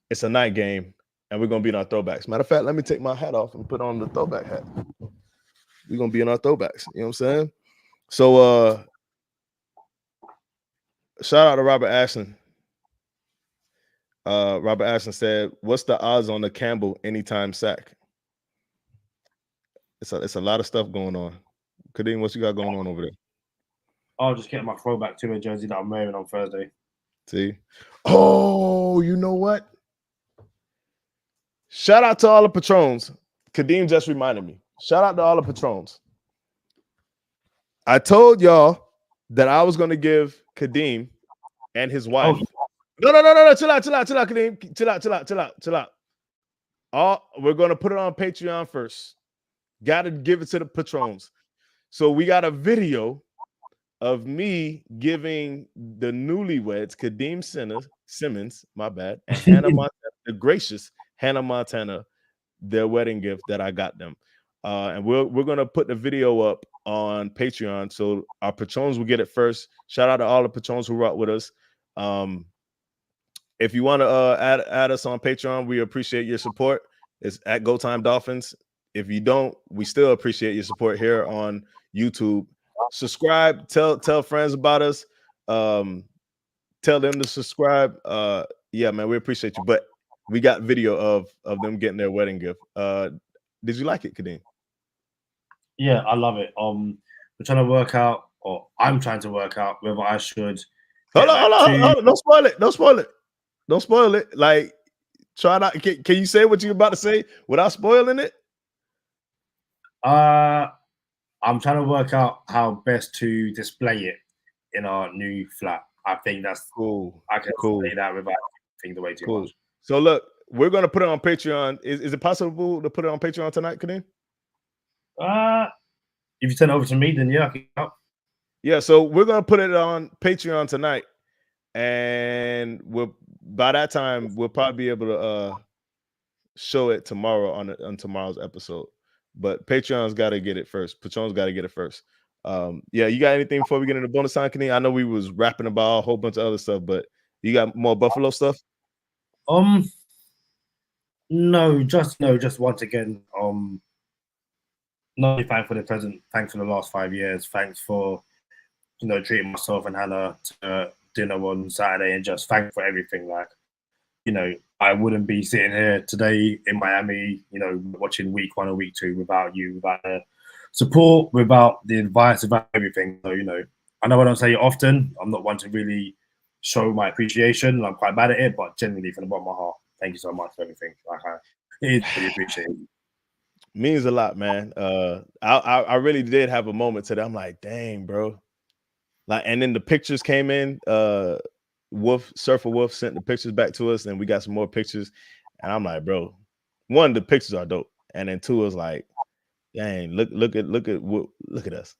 It's a night game, and we're gonna be in our throwbacks. Matter of fact, let me take my hat off and put on the throwback hat. We're gonna be in our throwbacks. You know what I'm saying? So shout out to Robert Ashton. Robert Ashton said, "What's the odds on the Campbell anytime sack?" It's a lot of stuff going on. Kadeem, what you got going on over there? I'll just get my throwback to a jersey that I'm wearing on Thursday. See? Oh, you know what? Shout out to all the patrons. Kadeem just reminded me. Shout out to all the patrons. I told y'all that I was going to give Kadeem and his wife. Oh. No. Chill out, Kadeem. Chill out. We're going to put it on Patreon first. Got to give it to the patrons. So we got a video of me giving the newlyweds, Kadeem Simmons, my bad, and Hannah Montana, the gracious Hannah Montana, their wedding gift that I got them. And we're gonna put the video up on Patreon, so our patrons will get it first. Shout out to all the patrons who rock with us. If you want to add us on Patreon, we appreciate your support. It's at Go Time Dolphins. If you don't, we still appreciate your support here on YouTube. Subscribe, tell friends about us. Tell them to subscribe. Yeah, man, we appreciate you. But we got video of them getting their wedding gift. Did you like it, Kadeem? Yeah, I love it. We're trying to work out, or I'm trying to work out whether I should. Hold on. Don't spoil it. Don't spoil it. Like, try not. Can you say what you're about to say without spoiling it? I'm trying to work out how best to display it in our new flat. I think that's cool. I can say that without thinking the way too much. So look, we're gonna put it on Patreon. Is it possible to put it on Patreon tonight, Kadeem? If you send it over to me, then yeah, I can help. Yeah, so we're gonna put it on Patreon tonight, and by that time we'll probably be able to show it tomorrow on tomorrow's episode. But Patreon's got to get it first. Patron's got to get it first. Yeah, you got anything before we get into bonus time, Kadeem? I know we was rapping about a whole bunch of other stuff, but you got more Buffalo stuff? No, just once again, not only thanks for the present, thanks for the last 5 years, thanks for treating myself and Hannah to dinner on Saturday, and just thanks for everything. Like, I wouldn't be sitting here today in Miami, watching week 1 or week 2 without you, without the support, without the advice, about everything. So, I know I don't say it often. I'm not one to really show my appreciation. I'm quite bad at it, but genuinely from the bottom of my heart, thank you so much for everything. It is really appreciated. Means a lot, man. I really did have a moment today. I'm like, dang, bro. Like, and then the pictures came in. Surfer Wolf sent the pictures back to us, and we got some more pictures. And I'm like, bro, one, the pictures are dope, and then two is like, dang, look at us.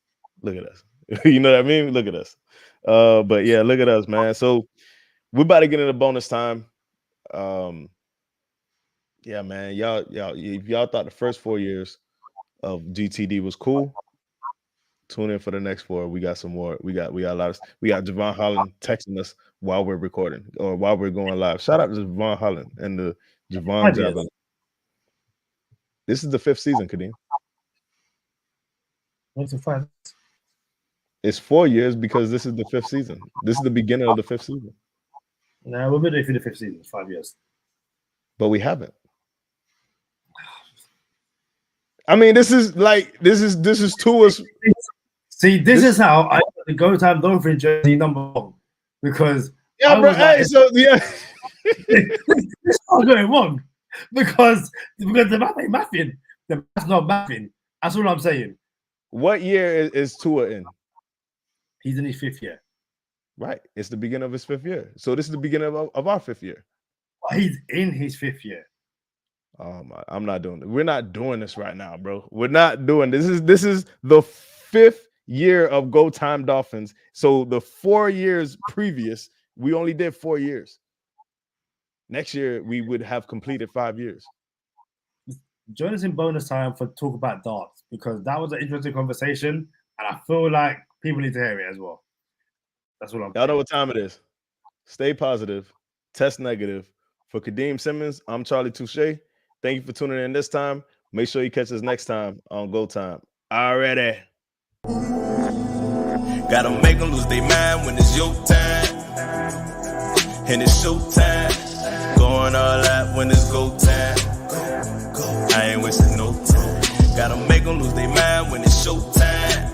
You know what I mean? Look at us. But yeah, look at us, man. So we're about to get into bonus time. Yeah, man, y'all, if y'all thought the first 4 years of GTD was cool, tune in for the next 4. We got some more. We got a lot of. We got Javon Holland texting us while we're recording or while we're going live. Shout out to Javon Holland and the Javon Javelin. This is the 5th season, Kadeem. What's the 5? It's 4 years because this is the 5th season. This is the beginning of the 5th season. No, we're midway through the 5th season. 5 years, but we haven't. I mean, this is Tua's. See, this is how I got the Go Time Dolphins jersey number 1, because so yeah, this all going wrong because the math ain't mathing. The math's not mathing. That's all I'm saying. What year is Tua in? He's in his 5th year. Right. It's the beginning of his 5th year. So this is the beginning of our 5th year. He's in his 5th year. Oh my! I'm not doing it. We're not doing this right now, bro. We're not doing this. This is the 5th year of Go Time Dolphins. So the 4 years previous, we only did 4 years. Next year, we would have completed 5 years. Join us in bonus time for talk about darts, because that was an interesting conversation, and I feel like people need to hear it as well. That's what I'm. Y'all know what time it is. Stay positive. Test negative. For Kadeem Simmons, I'm Charlie Touche. Thank you for tuning in this time. Make sure you catch us next time on Go Time. Already. Gotta make them lose their mind when it's your time. And it's show time. Going all out when it's go time. I ain't wasting no time. Gotta make them lose their mind when it's show time.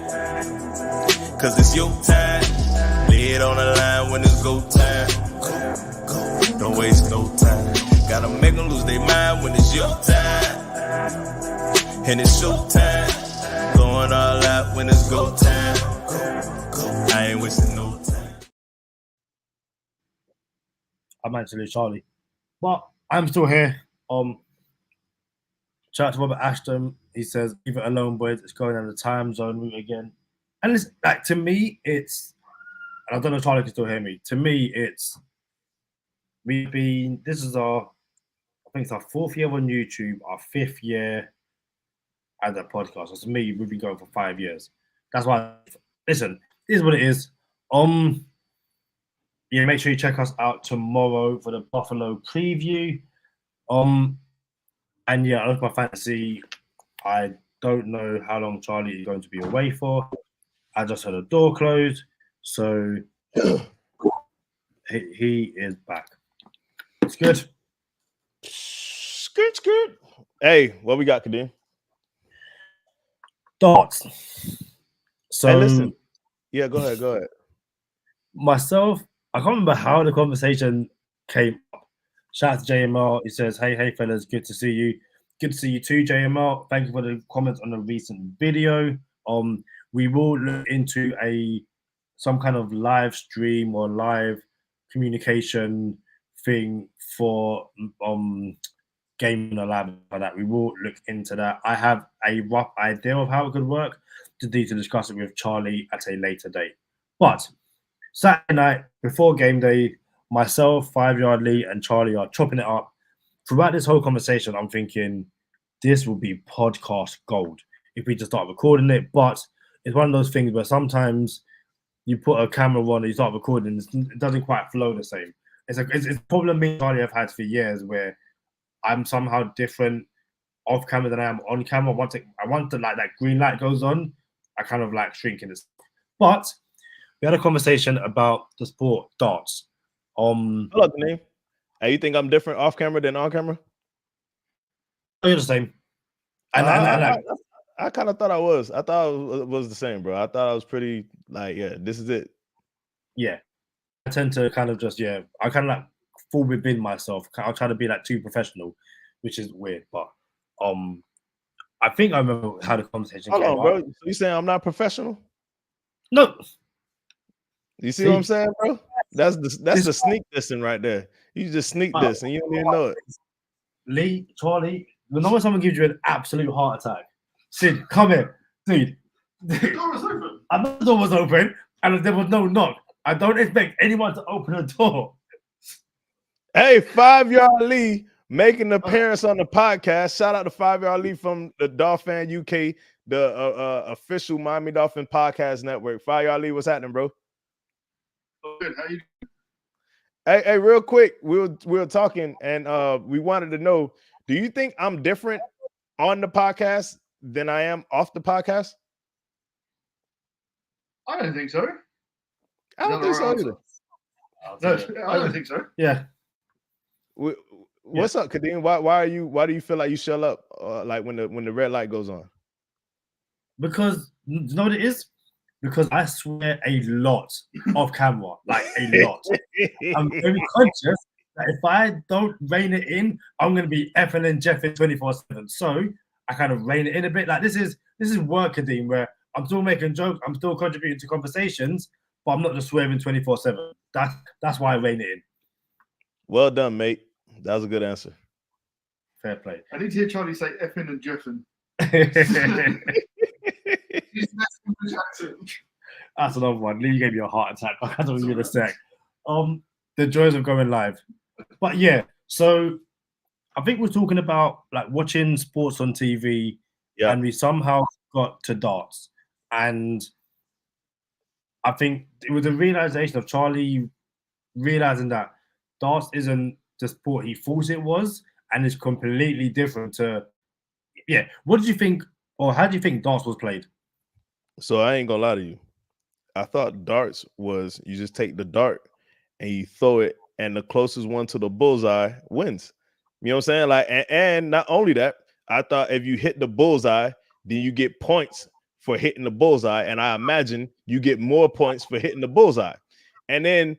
Cause it's your time. Lay it on the line when it's go time. Don't waste no time. Gotta make them lose their mind when it's your time. And it's show time. Going all out when it's go time. I ain't wasting no time. I'm actually Charlie, but I'm still here. Shout out to Robert Ashton. He says, "Leave it alone, boys. It's going on the time zone route again." And it's like, to me, it's, and I don't know if Charlie can still hear me. To me, it's this is our think it's our 4th year on YouTube, our 5th year as a podcast. So to me, we've been going for 5 years. That's why. Listen, this is what it is. Yeah, make sure you check us out tomorrow for the Buffalo preview. And yeah, I look at my fantasy. I don't know how long Charlie is going to be away for. I just heard a door close, so he is back. It's good. Skirt. Hey, what we got, Kadeem? Darts. So hey, listen. Yeah, go ahead. Myself, I can't remember how the conversation came up. Shout out to JMR. He says, hey, fellas, good to see you. Good to see you too, JMR. Thank you for the comments on the recent video. We will look into some kind of live stream or live communication thing for gaming alive like that. We will look into that. I have a rough idea of how it could work. To discuss it with Charlie at a later date. But Saturday night before game day, myself, 5 Yard Lee, and Charlie are chopping it up. Throughout this whole conversation, I'm thinking this will be podcast gold if we just start recording it. But it's one of those things where sometimes you put a camera on and you start recording, it doesn't quite flow the same. It's a problem me and Charlie have had for years where I'm somehow different off camera than I am on camera. I want to like that green light goes on, I kind of like shrinking it. But we had a conversation about the sport darts. Hold up, the name. Hey, you think I'm different off camera than on camera? Oh, you're the same. I kind of thought I was. I thought it was the same, bro. I thought I was pretty like, yeah, this is it. Yeah. I tend to kind of just, I kind of like fall within myself. I'll try to be like too professional, which is weird. But I think I remember how the conversation came on, bro. So you saying I'm not professional? No. You see what I'm saying, bro? That's the sneak dissing right there. You just sneak this and you don't even know it. Lee, Charlie, you know when someone gives you an absolute heart attack? Sid, come here. Dude. The door was open. I know the door was open and there was no knock. I don't expect anyone to open a door. Hey, 5 Yard Lee making an appearance on the podcast. Shout out to 5 Yard Lee from the Dolphin UK, the official Miami Dolphin podcast network. 5 Yard Lee, what's happening, bro? Good. How you doing? Hey, real quick, we were talking and we wanted to know, do you think I'm different on the podcast than I am off the podcast? I don't think so. I don't think so either. No, I don't think so. Yeah. What's up, Kadeem? Why do you feel like you shell up like when the red light goes on? Because you know what it is? Because I swear a lot off camera, like a lot. I'm very conscious that if I don't rein it in, I'm gonna be effing and jeffing 24/7. So I kind of rein it in a bit. Like this is work, Kadeem, where I'm still making jokes, I'm still contributing to conversations, but I'm not just swearing 24/7. That's why I rein it in. Well done, mate. That was a good answer. Fair play. I need to hear Charlie say effing and jeffing. That's another one. Lee gave me a heart attack. I don't even a sec. The joys of going live. But yeah, so I think we're talking about like watching sports on TV, and we somehow got to darts. And I think it was a realization of Charlie realizing that darts isn't the sport he thought it was, and it's completely different to. Yeah, what did you think, or how do you think darts was played? So I ain't gonna lie to you. I thought darts was you just take the dart and you throw it, and the closest one to the bullseye wins. You know what I'm saying? Like, and not only that, I thought if you hit the bullseye, then you get points for hitting the bullseye, and I imagine you get more points for hitting the bullseye. And then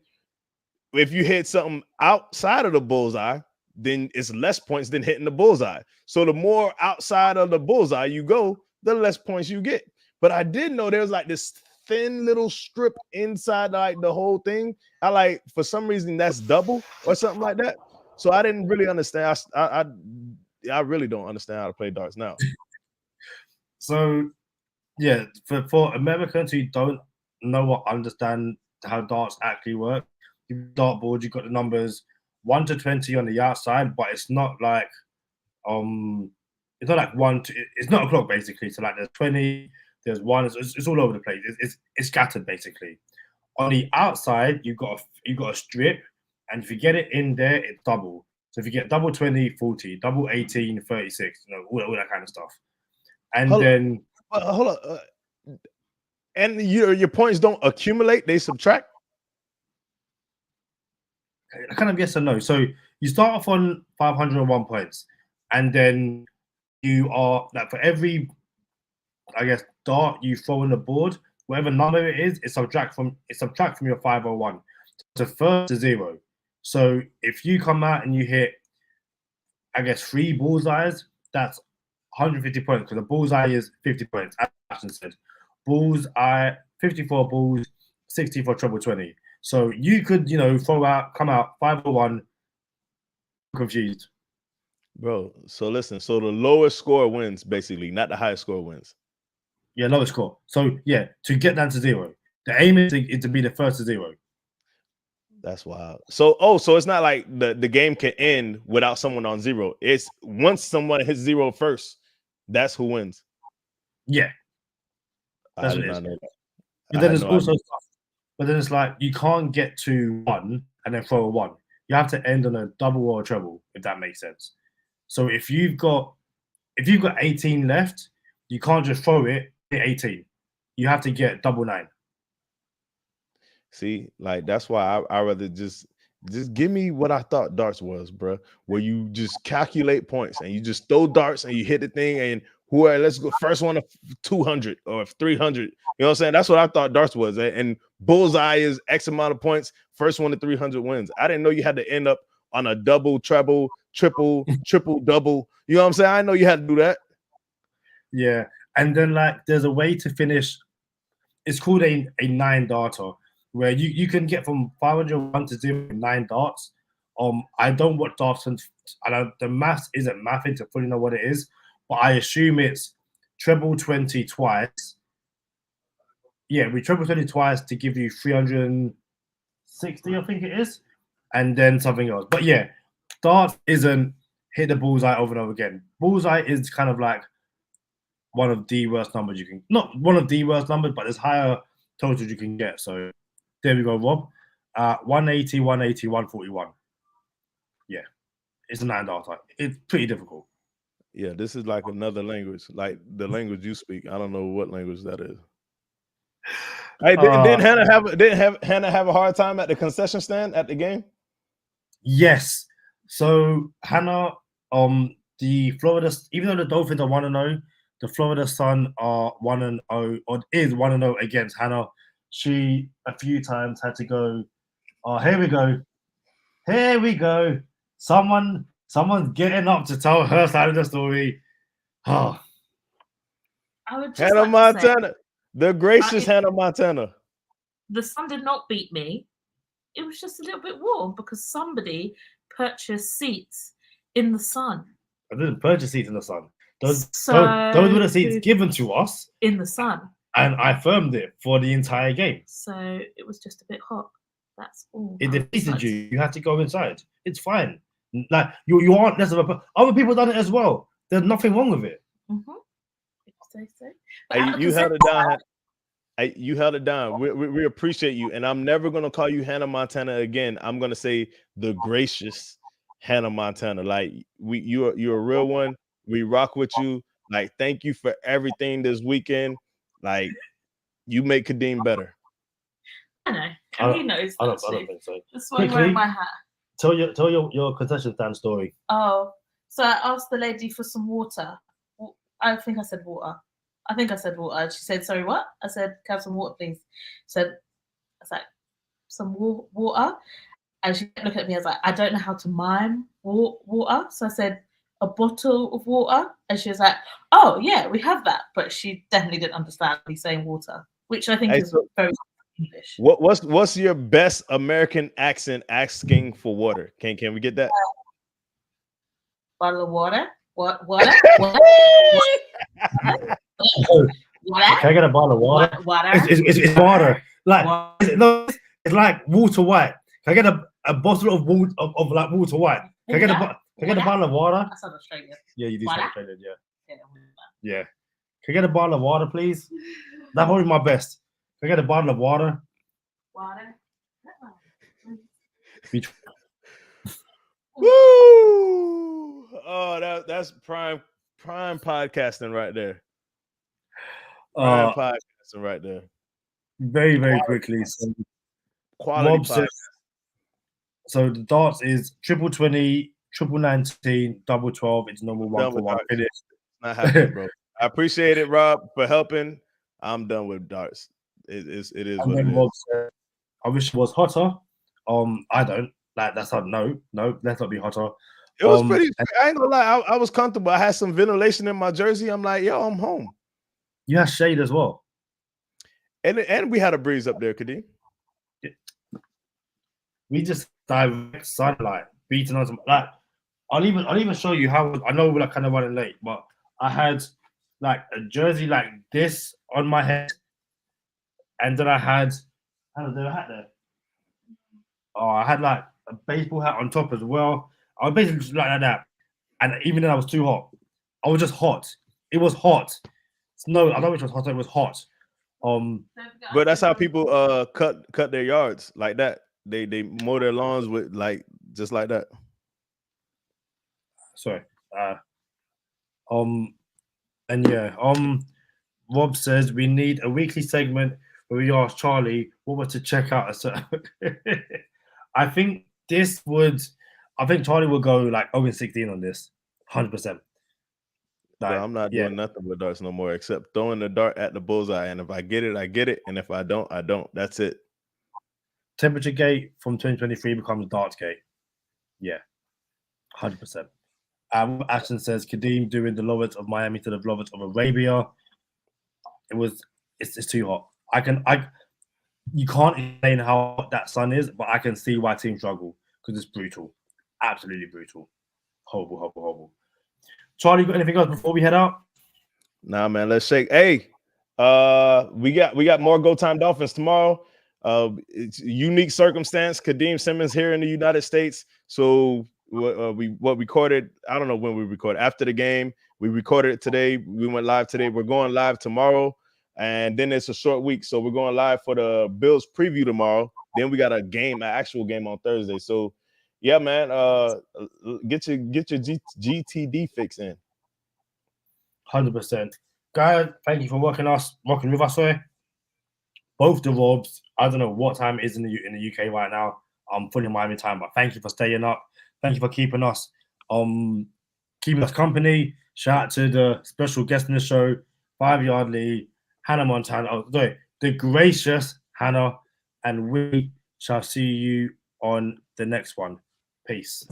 if you hit something outside of the bullseye, then it's less points than hitting the bullseye. So the more outside of the bullseye you go, the less points you get. But I did know there was like this thin little strip inside like the whole thing. I like for some reason that's double or something like that. So I didn't really understand. I really don't understand how to play darts now. So yeah, for Americans who don't know or understand how darts actually work, you dartboard, you've got the numbers 1 to 20 on the outside, but it's not like it's not like it's not a clock basically. So like there's 20, there's 1, it's all over the place. It's scattered basically. On the outside, you've got a strip, and if you get it in there, it's double. So if you get double 20, 40, double 18, 36, all that kind of stuff. And then hold on. And your points don't accumulate, they subtract? Kind of yes and no. So you start off on 501 points, and then you are like for every, I guess, dart you throw on the board, whatever number it is, it subtract from your 501 to first to 0. So if you come out and you hit, I guess, 3 bullseyes, that's 150 points because the bullseye is 50 points. As Ashton said, bullseye 54 balls, 60 for treble 20. So you could, come out 501, confused. Bro, so listen, so the lowest score wins, basically, not the highest score wins. Yeah, lowest score. So yeah, to get down to 0. The aim is to be the first to 0. That's wild. So it's not like the game can end without someone on 0. It's once someone hits 0 first, that's who wins. Yeah. That's what it is. But then it's like you can't get to 1 and then throw a 1. You have to end on a double or a treble, if that makes sense. So if you've got 18 left, you can't just throw it at 18. You have to get double 9. See, like that's why I rather just give me what I thought darts was, bro. Where you just calculate points and you just throw darts and you hit the thing and whoever, let's go first one of 200 or 300. You know what I'm saying? That's what I thought darts was. And bullseye is X amount of points. First one to 300 wins. I didn't know you had to end up on a double, treble, triple, double. You know what I'm saying? I know you had to do that. Yeah, and then like there's a way to finish. It's called a 9 darter, where you can get from 501 to 0 9 darts. I don't watch darts, and the maths isn't mathing to fully know what it is, but I assume it's treble 20 twice. Yeah, we treble 20 twice to give you 360, I think it is, and then something else. But yeah, darts isn't hit the bullseye over and over again. Bullseye is kind of like one of the worst numbers you can, not one of the worst numbers, but there's higher totals you can get. So there we go, Rob. 180, 180, 141. Yeah, it's a 9 darter. It's pretty difficult. Yeah, this is like another language, like the language you speak. I don't know what language that is. Hey, didn't Hannah have a hard time at the concession stand at the game? Yes. So Hannah, the Florida, even though the Dolphins are 1-0, the Florida Sun are 1-0 or is 1-0 against Hannah. She a few times had to go. Oh, here we go. Someone's getting up to tell her side of the story. Oh, I would just Hannah like to say, Montana, the gracious Hannah Montana. the sun did not beat me. It was just a little bit warm because somebody purchased seats in the sun. I didn't purchase seats in the sun. Those were the seats given to us in the sun, and I firmed it for the entire game. So it was just a bit hot. That's all. It defeated you. You had to go inside. It's fine. Like you aren't less of a. Other people done it as well. There's nothing wrong with it. Mm-hmm. Hey, you held it down. Hey, you held it down. We appreciate you, and I'm never gonna call you Hannah Montana again. I'm gonna say the gracious Hannah Montana. Like you're a real one. We rock with you. Like, thank you for everything this weekend. Like, you make Kadeem better. I know. And he knows. I don't think so. That's why I'm wearing my hat. Tell your concession stand story. Oh, so I asked the lady for some water. I think I said water. She said, sorry, what? I said, can I have some water, please? I was like, some water? And she looked at me, I was like, I don't know how to mime water. So I said, a bottle of water? And she was like, oh, yeah, we have that. But she definitely didn't understand me saying water, which I think is very English. What's your best American accent asking for water? Can we get that? Bottle of water? What? Water? Water? Can I get a bottle of water? Water? It's water. Like, it's like water white. Can I get a bottle of water of like water white. Can I get a bottle of water? That's not Australia. Yeah, you do Water? sound Australian, yeah. Yeah. Yeah. Can I get a bottle of water, please? That's probably my best. Can I get a bottle of water? Water. Woo! Oh, that's prime podcasting right there. Prime podcasting right there. Very, very quickly. So Quality Rob podcast. says, so the darts is 20, 19, double 12. It's normal Done 1 for with 1 darts. finish. Not happening, bro. I appreciate it, Rob, for helping. I'm done with darts. It is And what then it Rob is. said, I wish it was hotter. I don't. Like, that's not no. Let's not be hotter. It was pretty. I ain't gonna lie. I was comfortable. I had some ventilation in my jersey. I'm like, yo, I'm home. You have shade as well. And we had a breeze up there, Kadeem. We just direct sunlight beating on some like. I'll even show you how. I know we're like kind of running late, but I had like a jersey like this on my head, and then I had. How did I hat there? Oh, I had like a baseball hat on top as well. I was basically just like that, and even then I was too hot. I was just hot. It was hot. No, I don't know which was hot. It was hot. But that's how people cut their yards like that. They mow their lawns with like just like that. Sorry. And yeah. Rob says we need a weekly segment where we ask Charlie what was to check out. So I think Charlie will go like 0-16 on this, 100%. Like, I'm not doing nothing with darts no more except throwing the dart at the bullseye. And if I get it, I get it. And if I don't, I don't. That's it. Temperature Gate from 2023 becomes Darts Gate. Yeah, 100%. Ashton says Kadeem doing the lowest of Miami to the lowest of Arabia. It's too hot. You can't explain how hot that sun is, but I can see why teams struggle because it's brutal, absolutely brutal, horrible. Charlie, got anything else before we head out? Nah, man, let's shake. Hey, we got more Go Time Dolphins tomorrow. It's a unique circumstance. Kadeem Simmons here in the United States, so we recorded. I don't know when we recorded after the game. We recorded it today. We went live today. We're going live tomorrow. And then it's a short week, so we're going live for the Bills preview tomorrow. Then we got an actual game on Thursday. So, yeah, man, get your GTD fix in. 100%, guys. Thank you for rocking with us. Sorry, both the Robs. I don't know what time it is in the UK right now. I'm fully Miami time, but thank you for staying up. Thank you for keeping us company. Shout out to the special guest in the show, 5 Yard Lee. Hannah Montana, the gracious Hannah, and we shall see you on the next one. Peace.